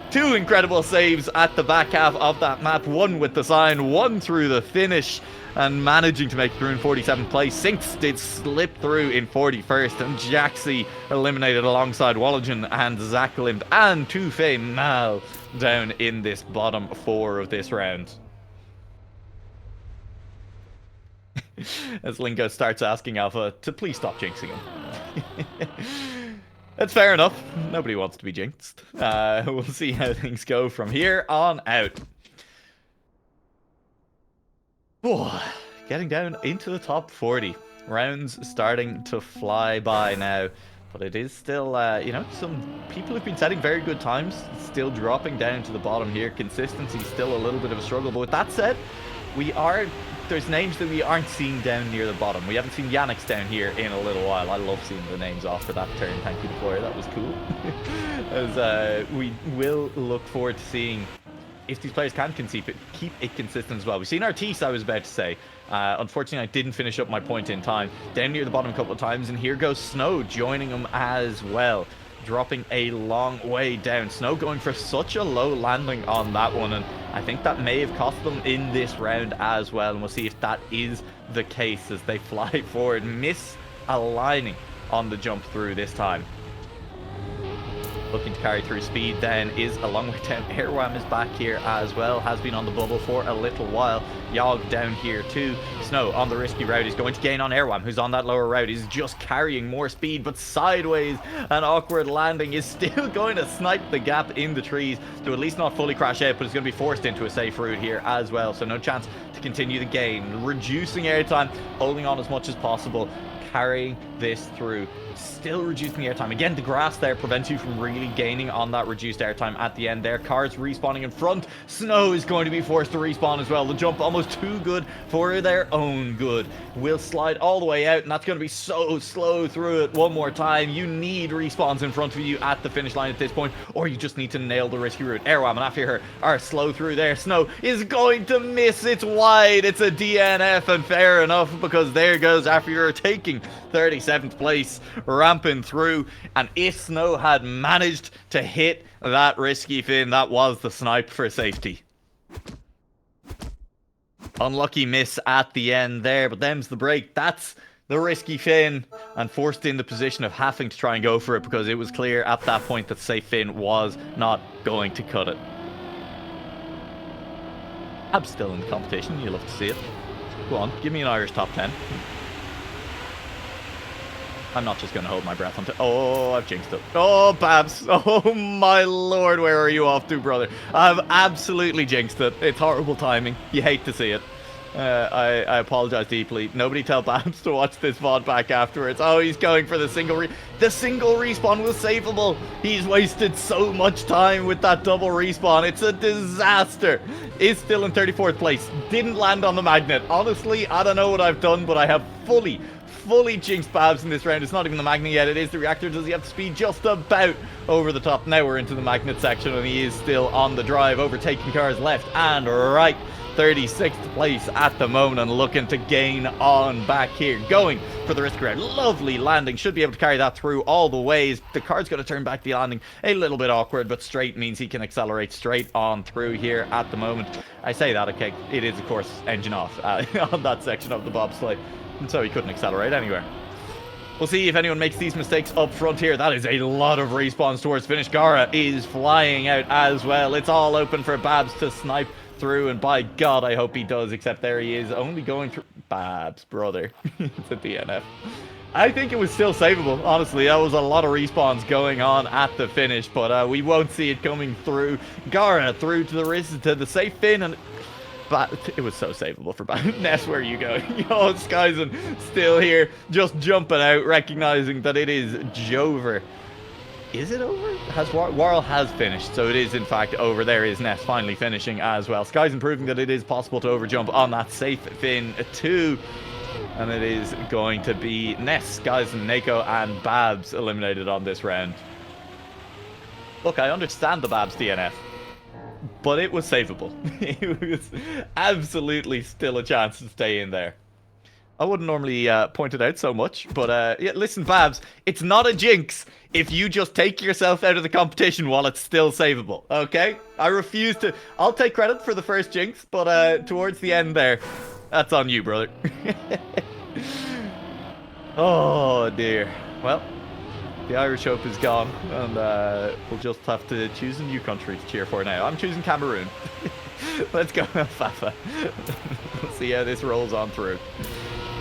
2 incredible saves at the back half of that map. 1 with the sign, 1 through the finish, and managing to make it through in 47th place. Sinks did slip through in 41st, and Jaxi eliminated alongside Wallagen and Zach Limp and Tufe Mal down in this bottom 4 of this round. As Lingo starts asking Alpha to please stop jinxing him. That's fair enough. Nobody wants to be jinxed. We'll see how things go from here on out. Oh, getting down into the top 40. Rounds starting to fly by now. But it is still, you know, some people who've been setting very good times still dropping down to the bottom here. Consistency still a little bit of a struggle. But with that said, there's names that we aren't seeing down near the bottom. We haven't seen Yannick's down here in a little while. I love seeing the names off for that turn. Thank you, Deployer. That was cool. As we will look forward to seeing if these players can keep it consistent as well. We've seen Artis, I was about to say. Unfortunately, I didn't finish up my point in time. Down near the bottom a couple of times, and here goes Snow joining them as well. Dropping a long way down. Snow going for such a low landing on that one, and I think that may have cost them in this round as well, and we'll see if that is the case as they fly forward, misaligning on the jump through this time. Looking to carry through speed then is a long way down. Airwam is back here as well, has been on the bubble for a little while. Yogg down here too. Snow on the risky route is going to gain on Airwam, who's on that lower route. He's just carrying more speed, but sideways. An awkward landing is still going to snipe the gap in the trees to at least not fully crash out, but it's going to be forced into a safe route here as well. So no chance to continue the gain. Reducing airtime, holding on as much as possible, carrying this through. Still reducing the airtime. Again, the grass there prevents you from really gaining on that reduced airtime at the end there. Cars respawning in front. Snow is going to be forced to respawn as well. The jump almost too good for their own good. Will slide all the way out, and that's going to be so slow through it one more time. You need respawns in front of you at the finish line at this point, or you just need to nail the risky route. Airwam and after her are slow through there. Snow is going to miss. It's wide. It's a DNF, and fair enough, because there goes after you're taking 37th place, ramping through. And if Snow had managed to hit that risky fin, that was the snipe for safety. Unlucky miss at the end there, but them's the break. That's the risky fin, and forced in the position of having to try and go for it, because it was clear at that point that safe fin was not going to cut it. I'm still in the competition. You love to see it. Go on, give me an Irish top 10. I'm not just going to hold my breath until... Oh, I've jinxed it. Oh, Babs. Oh, my lord. Where are you off to, brother? I've absolutely jinxed it. It's horrible timing. You hate to see it. I apologize deeply. Nobody tell Babs to watch this VOD back afterwards. Oh, he's going for the single The single respawn was savable. He's wasted so much time with that double respawn. It's a disaster. Is still in 34th place. Didn't land on the magnet. Honestly, I don't know what I've done, but I have fully jinxed Babs in this round. It's not even the magnet yet. It is the reactor. Does he have the speed? Just about over the top. Now we're into the magnet section, and he is still on the drive, overtaking cars left and right. 36th place at the moment, and looking to gain on back here. Going for the risk round. Lovely landing. Should be able to carry that through all the ways. The car's going to turn back the landing. A little bit awkward, but straight means he can accelerate straight on through here at the moment. I say that, okay. It is, of course, engine off on that section of the bobsleigh, and so he couldn't accelerate anywhere. We'll see if anyone makes these mistakes up front here. That is a lot of respawns towards finish. Gara is flying out as well. It's all open for Babs to snipe through, and by God, I hope he does, except there he is, only going through. Babs, brother. It's a DNF. I think it was still savable, honestly. That was a lot of respawns going on at the finish, but we won't see it coming through. Gara through to the wrist, to the safe fin, and it was so savable for Babs. Ness, where are you going? Yo, Skyzen still here, just jumping out, recognizing that it is Jover. Is it over? Warl has finished, so it is in fact over. There is Ness finally finishing as well. Skyzen proving that it is possible to overjump on that safe fin too. And it is going to be Ness, Skyzen, Nako, and Babs eliminated on this round. Look, I understand the Babs DNF, but it was savable. It was absolutely still a chance to stay in there. I wouldn't normally point it out so much, but yeah, listen, Babs, it's not a jinx if you just take yourself out of the competition while it's still savable, okay? I refuse to... I'll take credit for the first jinx, but towards the end there, that's on you, brother. Oh, dear. Well, the Irish hope is gone, and we'll just have to choose a new country to cheer for now. I'm choosing Cameroon. Let's go, Fafa. Let's see how this rolls on through.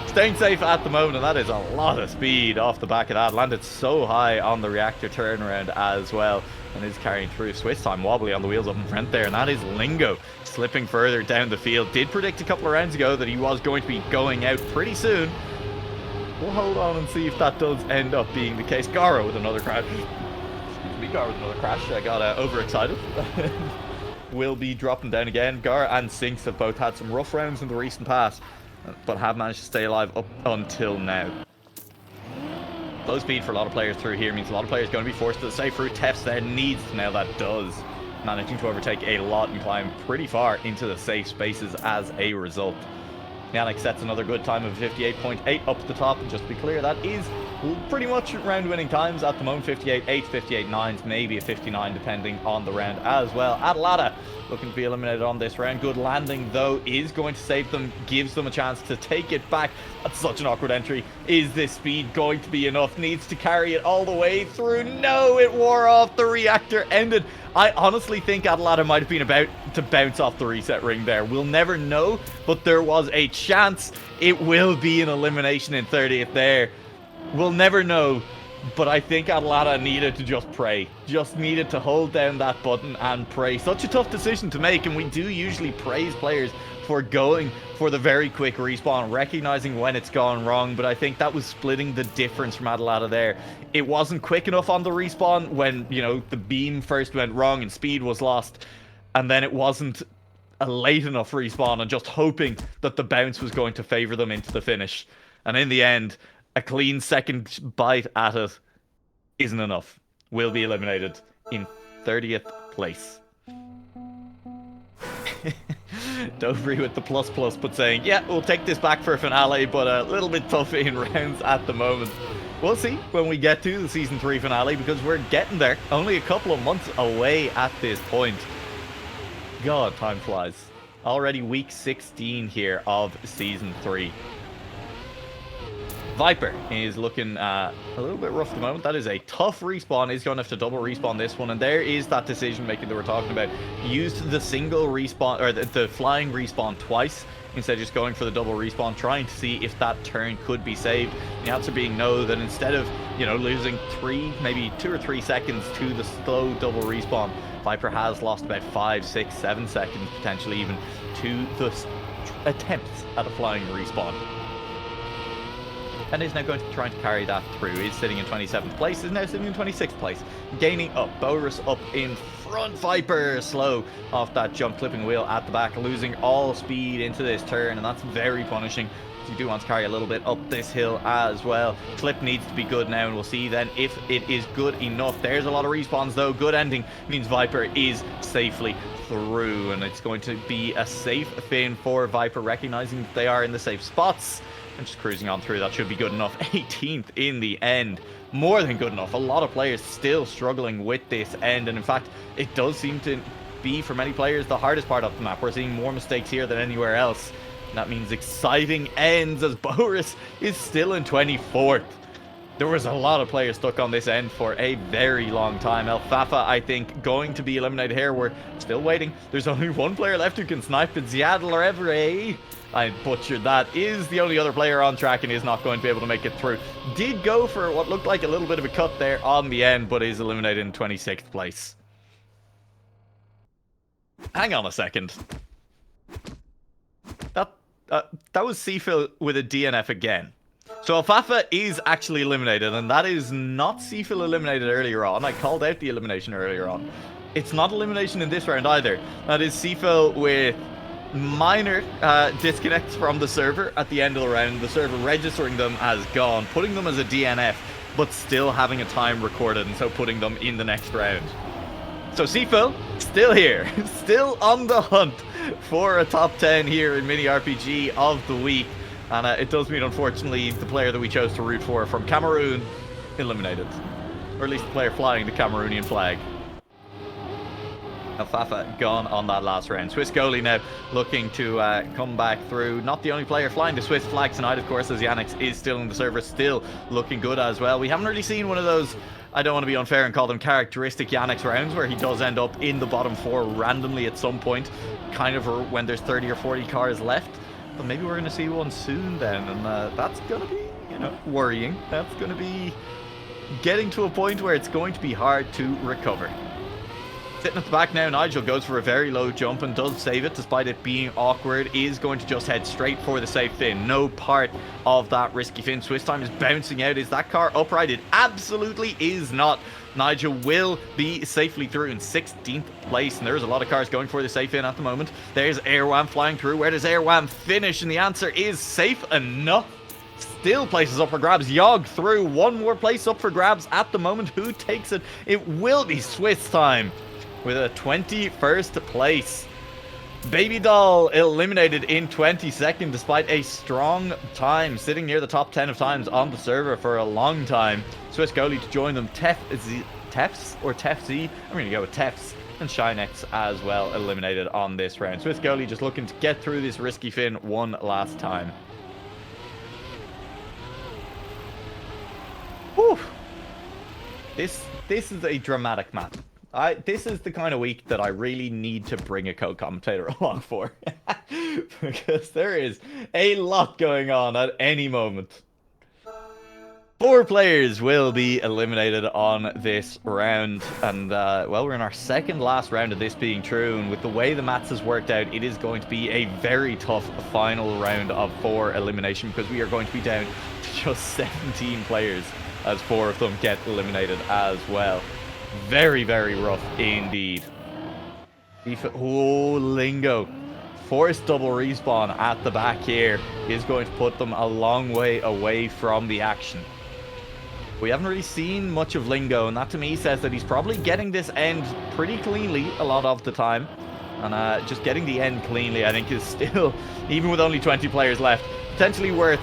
Staying safe at the moment, and that is a lot of speed off the back of that. Landed so high on the reactor turnaround as well, and is carrying through. Swiss time wobbly on the wheels up in front there, and that is Lingo slipping further down the field. Did predict a couple of rounds ago that he was going to be going out pretty soon. We'll hold on and see if that does end up being the case. Gara with another crash. Excuse me, Gara with another crash. I got overexcited. Will be dropping down again. Gara and Sinks have both had some rough rounds in the recent past, but have managed to stay alive up until now. Low speed for a lot of players through here means a lot of players going to be forced to the safe route. Tefs there needs to nail that, does. Managing to overtake a lot and climb pretty far into the safe spaces as a result. Yannick sets another good time of 58.8 up the top, and just to be clear, that is pretty much round winning times at the moment. 58.8, 58.9, maybe a 59 depending on the round as well. Atlanta looking to be eliminated on this round. Good landing though is going to save them, gives them a chance to take it back. That's such an awkward entry. Is this speed going to be enough? Needs to carry it all the way through. No, it wore off. The reactor ended I honestly think Adelada might have been about to bounce off the reset ring there. We'll never know, but there was a chance it will be an elimination in 30th there. We'll never know, but I think Adelada needed to just pray. Just needed to hold down that button and pray. Such a tough decision to make, and we do usually praise players for going for the very quick respawn, recognizing when it's gone wrong, but I think that was splitting the difference from Adelada there. It wasn't quick enough on the respawn when, you know, the beam first went wrong and speed was lost, and then it wasn't a late enough respawn and just hoping that the bounce was going to favor them into the finish. And in the end, a clean second bite at it isn't enough. Will be eliminated in 30th place. Dobry with the plus, but saying, yeah, we'll take this back for a finale, but a little bit tough in rounds at the moment. We'll see when we get to the Season 3 finale, because we're getting there. Only a couple of months away at this point. God, time flies. Already week 16 here of Season 3. Viper is looking a little bit rough at the moment. That is a tough respawn. He's going to have to double respawn this one. And there is that decision making that we're talking about. Used the single respawn, or the flying respawn twice, instead of just going for the double respawn, trying to see if that turn could be saved. The answer being no, that instead of, you know, losing maybe 2 or 3 seconds to the slow double respawn, Viper has lost about 5, 6, 7 seconds, potentially even, to the attempts at a flying respawn. And is now going to try to carry that through. He's sitting in 27th place, is now sitting in 26th place. Gaining up, Boris up in front. Viper slow off that jump, clipping wheel at the back, losing all speed into this turn, and that's very punishing. So you do want to carry a little bit up this hill as well. Clip needs to be good now, and we'll see then if it is good enough. There's a lot of respawns though. Good ending means Viper is safely through, and it's going to be a safe fin for Viper, recognizing that they are in the safe spots. And just cruising on through, that should be good enough. 18th in the end. More than good enough. A lot of players still struggling with this end, and in fact, it does seem to be, for many players, the hardest part of the map. We're seeing more mistakes here than anywhere else. And that means exciting ends, as Boris is still in 24th. There was a lot of players stuck on this end for a very long time. Alfafa, I think, going to be eliminated here. We're still waiting. There's only one player left who can snipe it. Ziadler. I butchered that. Is the only other player on track and is not going to be able to make it through. Did go for what looked like a little bit of a cut there on the end, but is eliminated in 26th place. Hang on a second. That was Seafil with a DNF again. So Alfafa is actually eliminated, and that is not Seafil eliminated earlier on. I called out the elimination earlier on. It's not elimination in this round either. That is Seafil with minor disconnects from the server at the end of the round. The server registering them as gone, putting them as a DNF, but still having a time recorded, and so putting them in the next round. So Seafil, still here, still on the hunt for a top 10 here in Mini RPG of the week. And it does mean, unfortunately, the player that we chose to root for from Cameroon, eliminated. Or at least the player flying the Cameroonian flag. Alfafa gone on that last round. Swiss goalie now looking to come back through. Not the only player flying the Swiss flag tonight, of course, as Yannick is still in the server, still looking good as well. We haven't really seen one of those, I don't want to be unfair and call them characteristic Yannick's rounds, where he does end up in the bottom 4 randomly at some point, kind of when there's 30 or 40 cars left. But maybe we're going to see one soon then, and that's going to be, you know, worrying. That's going to be getting to a point where it's going to be hard to recover. Sitting at the back now, Nigel goes for a very low jump and does save it despite it being awkward. Is going to just head straight for the safe fin. No part of that risky fin. Swiss time is bouncing out. Is that car upright? It absolutely is not. Nigel will be safely through in 16th place, and there's a lot of cars going for the safe in at the moment. There's Airwam flying through. Where does Airwam finish? And the answer is safe enough. Still places up for grabs. Yogg through. One more place up for grabs at the moment. Who takes it? It will be Swiss time with a 21st place. Baby Doll eliminated in 22nd despite a strong time, sitting near the top 10 of times on the server for a long time. Swiss goalie to join them, Tefs or Tefz. I'm going to go with Tefs, and Shinex as well eliminated on this round. Swiss goalie just looking to get through this risky fin one last time. Whew. This is a dramatic map. This is the kind of week that I really need to bring a co-commentator along for. Because there is a lot going on at any moment. 4 players will be eliminated on this round, and well, we're in our second last round of this being true, and with the way the maths has worked out, it is going to be a very tough final round of 4 elimination, because we are going to be down to just 17 players as 4 of them get eliminated as well. Very, very rough indeed. Oh, Lingo. Forced double respawn at the back here is going to put them a long way away from the action. We haven't really seen much of Lingo, and that to me says that he's probably getting this end pretty cleanly a lot of the time. And just getting the end cleanly, I think, is still, even with only 20 players left, potentially worth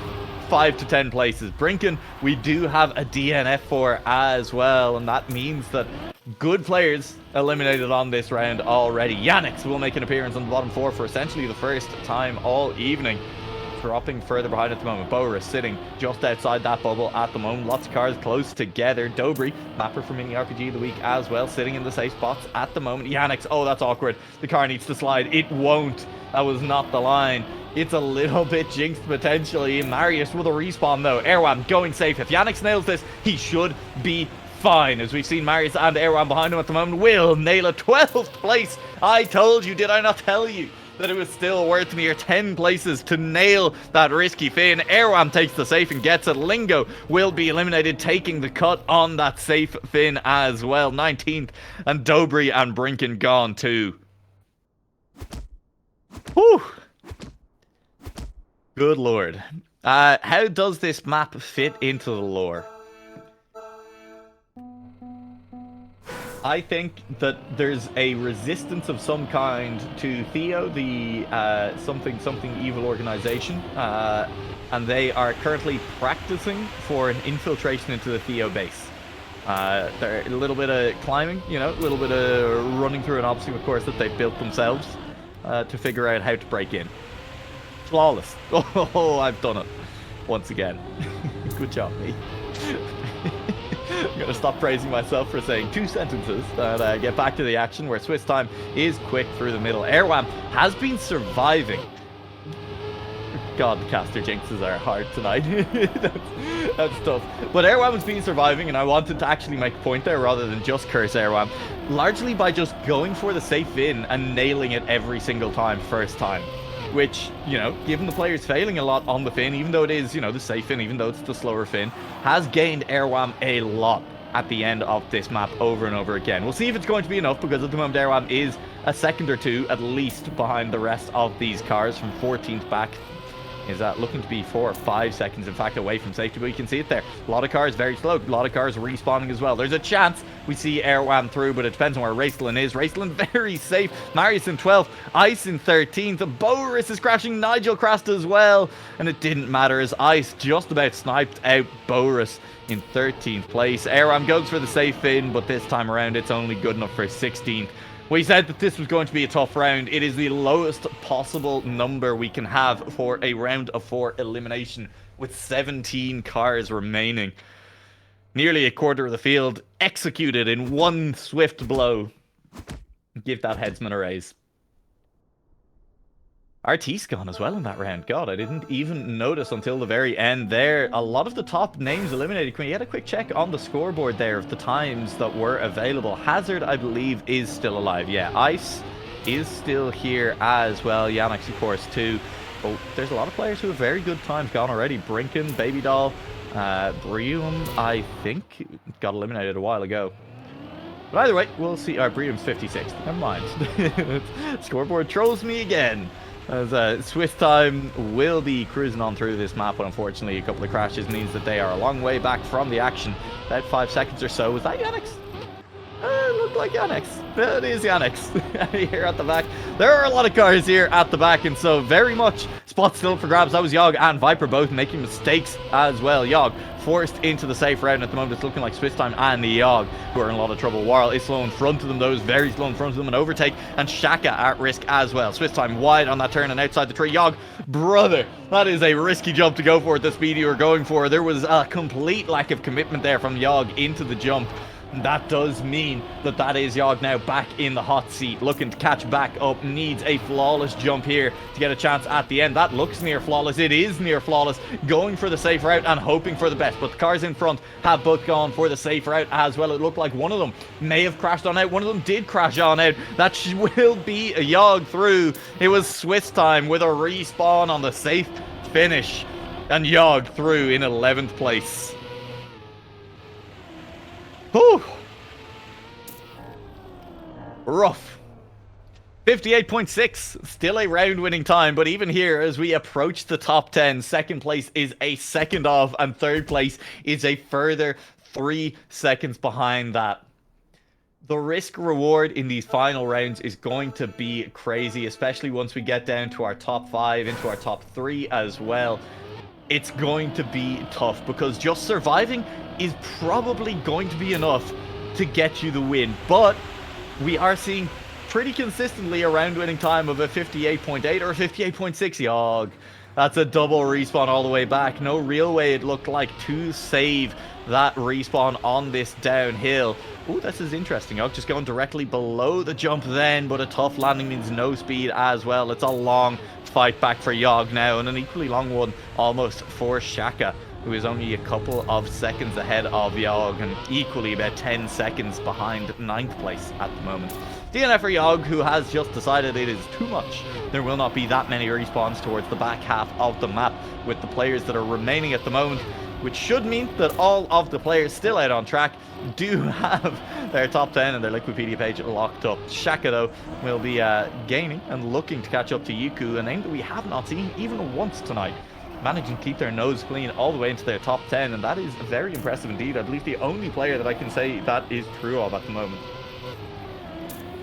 5 to 10 places. Brinken, we do have a DNF for as well, and that means that good players eliminated on this round already. Yannick will make an appearance on the bottom 4 for essentially the first time all evening. Dropping further behind at the moment. Boris sitting just outside that bubble at the moment. Lots of cars close together. Dobry, mapper for Mini RPG of the week as well, sitting in the safe spots at the moment. Yannick, oh, that's awkward. The car needs to slide. It won't. That was not the line. It's a little bit jinxed potentially. Marius with a respawn though. Erwan going safe. If Yannick nails this, he should be fine. As we've seen Marius and Erwan behind him at the moment, will nail a 12th place. I told you, did I not tell you that it was still worth near 10 places to nail that risky fin? Erwan takes the safe and gets it. Lingo will be eliminated, taking the cut on that safe fin as well. 19th, and Dobry and Brinken gone too. Whew. Good lord. How does this map fit into the lore? I think that there's a resistance of some kind to Theo, the something evil organization, and they are currently practicing for an infiltration into the Theo base. They're a little bit of climbing, you know, a little bit of running through an obstacle course that they've built themselves to figure out how to break in. Flawless. Oh, I've done it once again. Good job, me. I'm going to stop praising myself for saying 2 sentences and get back to the action where Swiss time is quick through the middle. Airwam has been surviving. God, the caster jinxes are hard tonight. that's tough. But Airwam has been surviving, and I wanted to actually make a point there rather than just curse Airwam. Largely by just going for the safe in and nailing it every single time, first time. Which, you know, given the players failing a lot on the fin, even though it is, you know, the safe fin, even though it's the slower fin, has gained Airwam a lot at the end of this map over and over again. We'll see if it's going to be enough, because at the moment Airwam is a second or 2 at least behind the rest of these cars. From 14th back is looking to be 4 or 5 seconds, in fact, away from safety, but you can see it there. A lot of cars very slow, a lot of cars respawning as well. There's a chance we see Airwam through, but it depends on where Raceland is. Raceland very safe. Marius in 12th, Ice in 13th. Boris is crashing, Nigel crashed as well, and it didn't matter as Ice just about sniped out Boris in 13th place. Airwam goes for the safe in, but this time around it's only good enough for 16th. We said that this was going to be a tough round. It is the lowest possible number we can have for a round of 4 elimination, with 17 cars remaining. Nearly a quarter of the field executed in one swift blow. Give that headsman a raise. RT's gone as well in that round. God, I didn't even notice until the very end there. A lot of the top names eliminated. Can we get a quick check on the scoreboard there of the times that were available? Hazard, I believe, is still alive. Yeah, Ice is still here as well. Yannick, of course, too. But there's a lot of players who have very good times gone already. Brinken, Baby Doll, Brium, I think, got eliminated a while ago. But either way, we'll see. Brium's 56th. Never mind. Scoreboard trolls me again. As Swiss time will be cruising on through this map, but unfortunately a couple of crashes means that they are a long way back from the action. About 5 seconds or so. Was that Yannick's? Looked like Yannick's. It is Yannick's. Here at the back. There are a lot of cars here at the back, and so very much spot still for grabs. That was Yogg and Viper both making mistakes as well. Yogg forced into the safe round at the moment. It's looking like Swiss time and Yogg who are in a lot of trouble. Warl is slow in front of them, though, is very slow in front of them. An overtake, and Shaka at risk as well. Swiss time wide on that turn and outside the tree. Yogg, brother, that is a risky jump to go for at the speed you were going for. There was a complete lack of commitment there from Yogg into the jump. That does mean that that is Yogg now back in the hot seat, looking to catch back up. Needs a flawless jump here to get a chance at the end. That looks near flawless. It is near flawless. Going for the safe route and hoping for the best. But the cars in front have both gone for the safe route as well. It looked like one of them may have crashed on out. One of them did crash on out. That will be a Yogg through. It was Swiss time with a respawn on the safe finish. And Yogg through in 11th place. Whew. Rough. 58.6, still a round-winning time, but even here, as we approach the top 10, second place is a second off, and third place is a further 3 seconds behind that. The risk-reward in these final rounds is going to be crazy, especially once we get down to our top 5, into our top 3 as well. It's going to be tough, because just surviving is probably going to be enough to get you the win, but we are seeing pretty consistently a round-winning time of a 58.8 or a 58.6. Yogg. That's a double respawn all the way back. No real way it looked like to save that respawn on this downhill. Ooh, this is interesting. Yogg just going directly below the jump then, but a tough landing means no speed as well. It's a long fight back for Yogg now, and an equally long one almost for Shaka, who is only a couple of seconds ahead of Yogg and equally about 10 seconds behind 9th place at the moment. DNF for Yogg, who has just decided it is too much. There will not be that many respawns towards the back half of the map with the players that are remaining at the moment, which should mean that all of the players still out on track do have their top 10 and their Liquipedia page locked up. Shaka, though, will be gaining and looking to catch up to Yuku, a name that we have not seen even once tonight. Managing to keep their nose clean all the way into their top 10, and that is very impressive indeed. I believe the only player that I can say that is true of at the moment.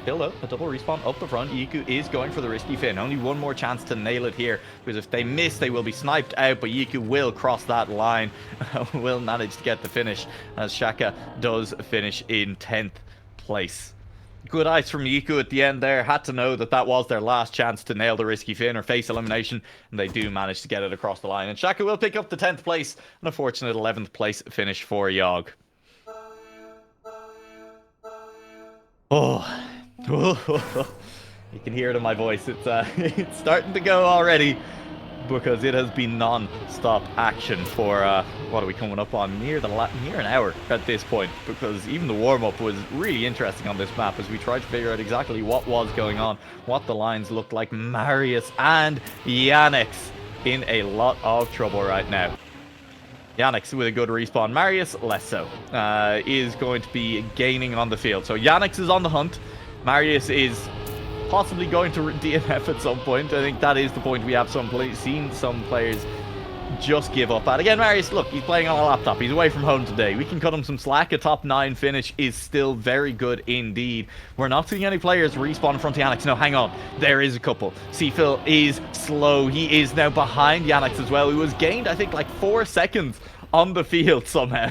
Still though, a double respawn up the front. Yiku is going for the risky fin. Only one more chance to nail it here, because if they miss, they will be sniped out, but Yiku will cross that line, will manage to get the finish, as Shaka does finish in 10th place. Good ice from Yiku at the end there. Had to know that that was their last chance to nail the risky fin or face elimination, and they do manage to get it across the line. And Shaka will pick up the 10th place, an unfortunate 11th place finish for Yogg. Oh, you can hear it in my voice. It's it's starting to go already, because it has been non-stop action for what are we coming up on, near an hour at this point, because even the warm-up was really interesting on this map as we tried to figure out exactly what was going on, what the lines looked like. Marius and Yannick in a lot of trouble right now. Yannick with a good respawn. Marius, less so, is going to be gaining on the field. So Yannick is on the hunt. Marius is possibly going to DNF at some point. I think that is the point we have seen some players just give up at. Again, Marius, look, he's playing on a laptop. He's away from home today. We can cut him some slack. A top 9 finish is still very good indeed. We're not seeing any players respawn in front of Yannick. No, hang on. There is a couple. Seafill is slow. He is now behind Yannick as well. He was gained, I think, like 4 seconds on the field somehow.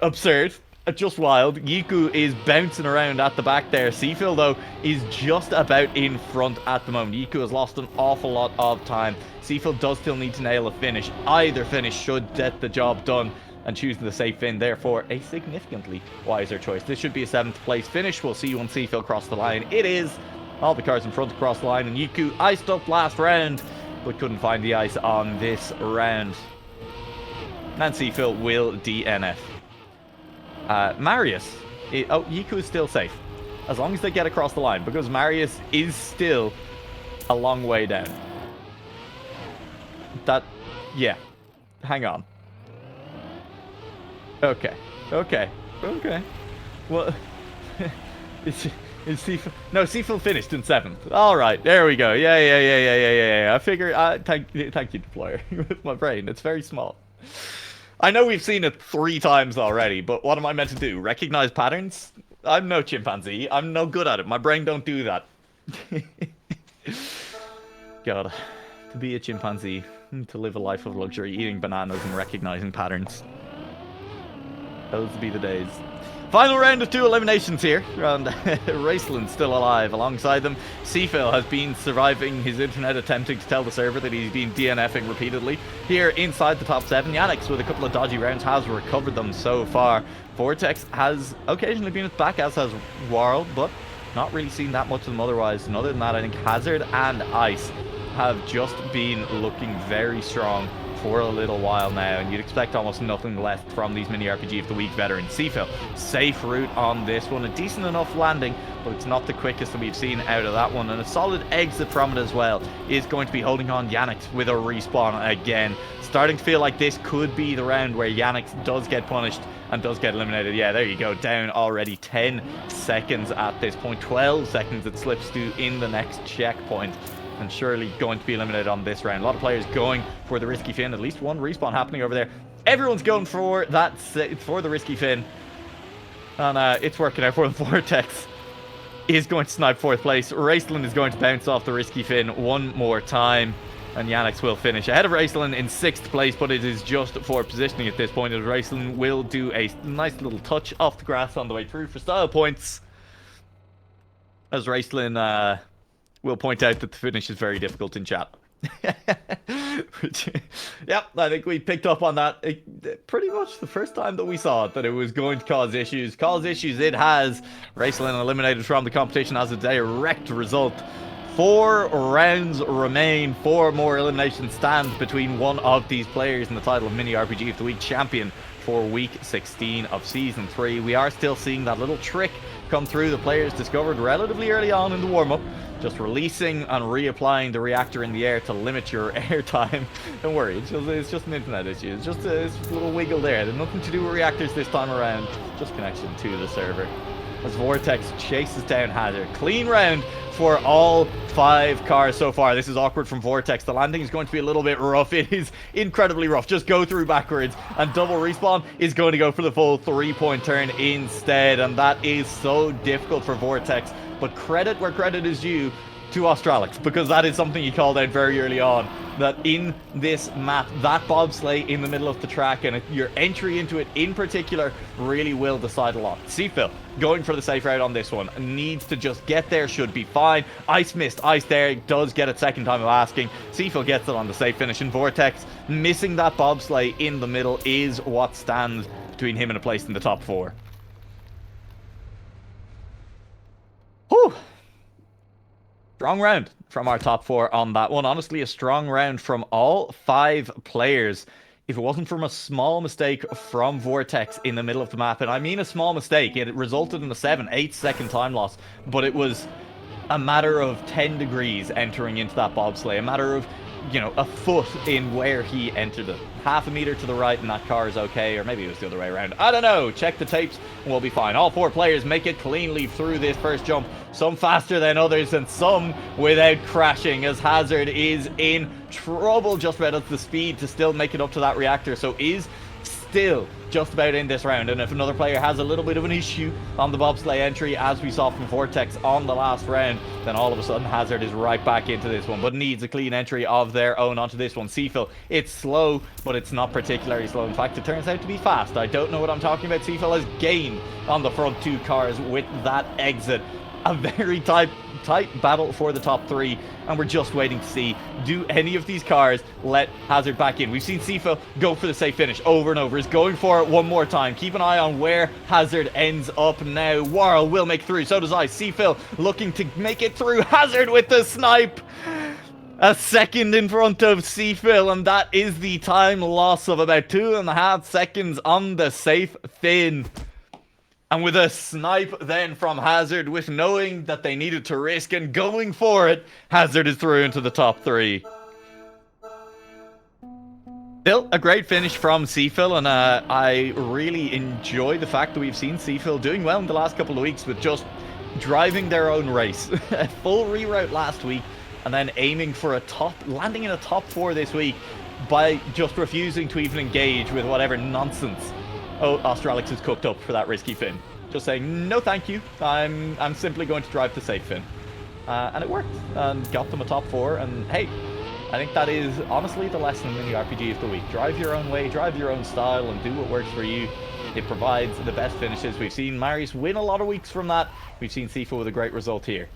Absurd. Just wild. Yiku is bouncing around at the back there. Seafill, though, is just about in front at the moment. Yiku has lost an awful lot of time. Seafill does still need to nail a finish. Either finish should get the job done, and choosing the safe fin, therefore, a significantly wiser choice. This should be a 7th place finish. We'll see when Seafill cross the line. It is. All the cars in front across the line, and Yiku iced up last round, but couldn't find the ice on this round. And Seafill will DNF. Marius, Yiku is still safe, as long as they get across the line, because Marius is still a long way down. Yeah, hang on. Okay. Well, is Seafill? No, Seafill finished in 7th. All right, there we go. Yeah. I figure. Thank you, deployer. With my brain, it's very small. I know we've seen it 3 times already, but what am I meant to do? Recognize patterns? I'm no chimpanzee. I'm no good at it. My brain don't do that. God, to be a chimpanzee, to live a life of luxury, eating bananas and recognizing patterns. Those would be the days. Final round of 2 eliminations here, and Raceland still alive. Alongside them, Seafill has been surviving his internet, attempting to tell the server that he's been DNFing repeatedly. Here inside the top 7, Yannick's with a couple of dodgy rounds has recovered them so far. Vortex has occasionally been at the back, as has Warl, but not really seen that much of them otherwise. And other than that, I think Hazard and Ice have just been looking very strong for a little while now, and you'd expect almost nothing left from these mini RPG of the week veterans. Seafill, safe route on this one, a decent enough landing, but it's not the quickest that we've seen out of that one, and a solid exit from it as well is going to be holding on Yannick with a respawn again. Starting to feel like this could be the round where Yannick does get punished and does get eliminated. Yeah, there you go, down already 10 seconds at this point, 12 seconds it slips to in the next checkpoint, and surely going to be eliminated on this round. A lot of players going for the risky fin. At least one respawn happening over there. Everyone's going for that, for the risky fin, and it's working out for the Vortex. Is going to snipe 4th place. Raceland is going to bounce off the risky fin one more time, and Yannick will finish ahead of Raceland in 6th place, but it is just for positioning at this point, as Raceland will do a nice little touch off the grass on the way through for style points, as Raceland will point out that the finish is very difficult in chat. Yep, I think we picked up on that pretty much the first time that we saw it, that it was going to cause issues. Cause issues it has. Raceland eliminated from the competition as a direct result. 4 rounds remain. 4 more eliminations stand between one of these players in the title of Mini RPG of the Week champion for week 16 of season 3. We are still seeing that little trick come through the players discovered relatively early on in the warm-up. Just releasing and reapplying the reactor in the air to limit your airtime. Don't worry, it's just an internet issue. It's just a little wiggle there. There's nothing to do with reactors this time around. Just connection to the server. As Vortex chases down Hazard. Clean round for all 5 cars so far. This is awkward from Vortex. The landing is going to be a little bit rough. It is incredibly rough. Just go through backwards, and double respawn is going to go for the full 3-point turn instead, and that is so difficult for Vortex. But credit where credit is due to Australix, because that is something he called out very early on, that in this map, that bobsleigh in the middle of the track and your entry into it in particular really will decide a lot. Seafill going for the safe route on this one, needs to just get there, should be fine. Ice missed, Ice there, does get it second time of asking. Seafill gets it on the safe finish, and Vortex missing that bobsleigh in the middle is what stands between him and a place in the top 4. Whew. Strong round from our top 4 on that one. Honestly, a strong round from all 5 players. If it wasn't from a small mistake from Vortex in the middle of the map, and I mean a small mistake, it resulted in a 7-8 second time loss, but it was a matter of 10 degrees entering into that bobsleigh, a matter of, you know, a foot in where he entered it. Half a meter to the right and that car is okay, or maybe it was the other way around. I don't know. Check the tapes and we'll be fine. All 4 players make it cleanly through this first jump. Some faster than others and some without crashing, as Hazard is in trouble just about at the speed to still make it up to that reactor. So is still just about in this round, and if another player has a little bit of an issue on the bobsleigh entry, as we saw from Vortex on the last round, then all of a sudden Hazard is right back into this one, but needs a clean entry of their own onto this one. Seafill, it's slow, but it's not particularly slow. In fact, it turns out to be fast. I don't know what I'm talking about. Seafill has gained on the front 2 cars with that exit. A very tight battle for the top 3, and we're just waiting to see, do any of these cars let Hazard back in? We've seen Seafill go for the safe finish over and over. Is going for it one more time. Keep an eye on where Hazard ends up now. Warl will make through, so does I. Seafill looking to make it through. Hazard with the snipe. A second in front of Seafill, and that is the time loss of about 2.5 seconds on the safe fin. And with a snipe then from Hazard, with knowing that they needed to risk and going for it, Hazard is through into the top 3. Still a great finish from Seafill, and I really enjoy the fact that we've seen Seafill doing well in the last couple of weeks with just driving their own race. A full reroute last week, and then aiming for landing in a top 4 this week by just refusing to even engage with whatever nonsense Australix has cooked up for that risky fin. Just saying, no thank you, I'm simply going to drive the safe fin. And it worked, and got them a top 4, and hey, I think that is honestly the lesson in the RPG of the week. Drive your own way, drive your own style, and do what works for you. It provides the best finishes. We've seen Marius win a lot of weeks from that. We've seen Sifu with a great result here.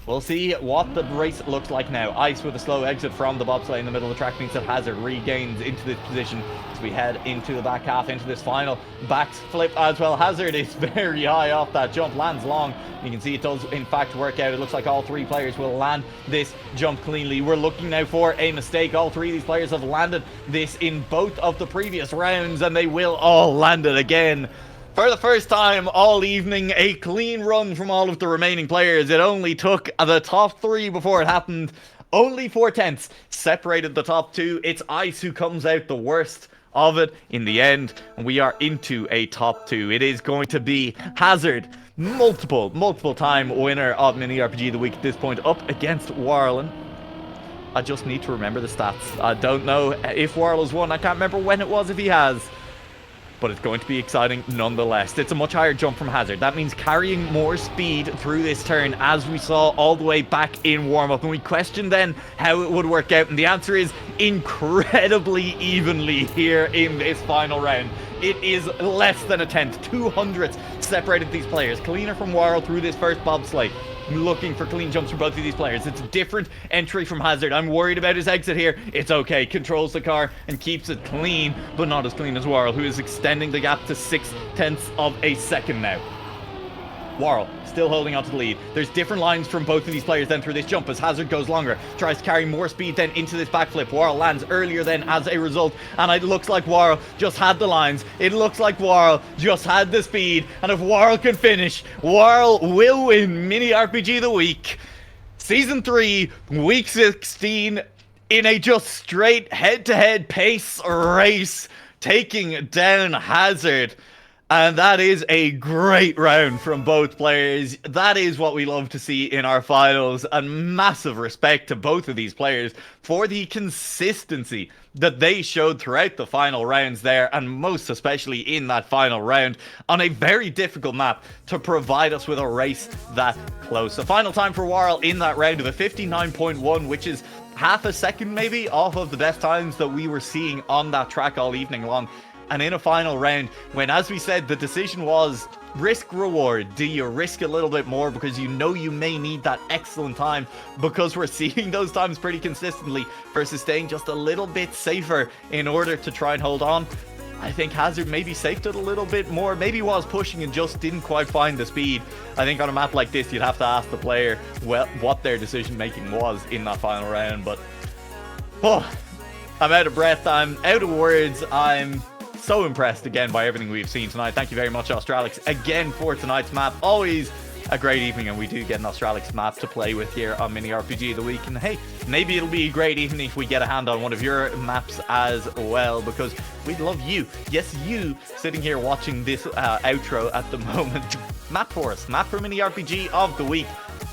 We'll see what the race looks like now. Ice with a slow exit from the bobsleigh in the middle of the track means that Hazard regains into this position as we head into the back half, into this final backflip as well. Hazard is very high off that jump, lands long. You can see it does in fact work out. It looks like all three players will land this jump cleanly. We're looking now for a mistake. All three of these players have landed this in both of the previous rounds, and they will all land it again. For the first time all evening, a clean run from all of the remaining players. It only took the top three before it happened. Only 4/10 separated the top two. It's Ice who comes out the worst of it in the end, and we are into a top two. It is going to be Hazard, multiple time winner of Mini RPG of the Week at this point, up against Warlen. I just need to remember the stats. I don't know if Warl has won. I can't remember when it was, if he has. But it's going to be exciting nonetheless. It's a much higher jump from Hazard. That means carrying more speed through this turn, as we saw all the way back in warm-up. And we questioned then how it would work out, and the answer is incredibly evenly here in this final round. It is less than a tenth. 200ths separated these players. Cleaner from Warl through this first bobsleigh. Looking for clean jumps from both of these players. It's a different entry from Hazard. I'm worried about his exit here. It's okay. Controls the car and keeps it clean, but not as clean as Warl, who is extending the gap to 0.6 of a second now. Warl still holding on to the lead. There's different lines from both of these players then through this jump as Hazard goes longer, tries to carry more speed then into this backflip. Warl lands earlier then as a result, and it looks like Warl just had the lines. It looks like Warl just had the speed, and if Warl can finish, Warl will win Mini RPG of the Week. Season 3, Week 16, in a just straight head-to-head pace race, taking down Hazard. And that is a great round from both players. That is what we love to see in our finals. And massive respect to both of these players for the consistency that they showed throughout the final rounds there, and most especially in that final round on a very difficult map to provide us with a race that close. The final time for Warl in that round of a 59.1, which is half a second maybe off of the best times that we were seeing on that track all evening long. And in a final round, when, as we said, the decision was risk reward. Do you risk a little bit more because you know you may need that excellent time, because we're seeing those times pretty consistently, versus staying just a little bit safer in order to try and hold on? I think Hazard maybe safed it a little bit more, maybe was pushing and just didn't quite find the speed. I think on a map like this, you'd have to ask the player what their decision making was in that final round. But I'm out of breath, I'm out of words, I'm so impressed again by everything we've seen tonight. Thank you very much, Australix, again for tonight's map. Always a great evening, and we do get an Australix map to play with here on Mini RPG of the Week. And hey, maybe it'll be a great evening if we get a hand on one of your maps as well, because we'd love you, yes, you, sitting here watching this outro at the moment. Map for us, map for Mini RPG of the Week.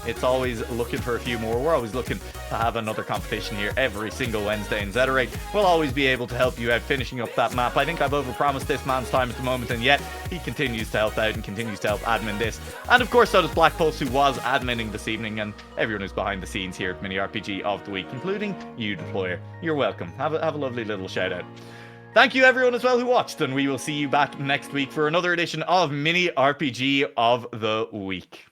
It's always looking for a few more. We're always looking to have another competition here every single Wednesday in Zeterate. We'll always be able to help you out finishing up that map. I think I've overpromised this man's time at the moment, and yet he continues to help out and continues to help admin this. And of course, so does Black Pulse, who was adminning this evening, and everyone who's behind the scenes here at Mini RPG of the Week, including you, Deployer. You're welcome. Have a lovely little shout out. Thank you everyone as well who watched, and we will see you back next week for another edition of Mini RPG of the Week.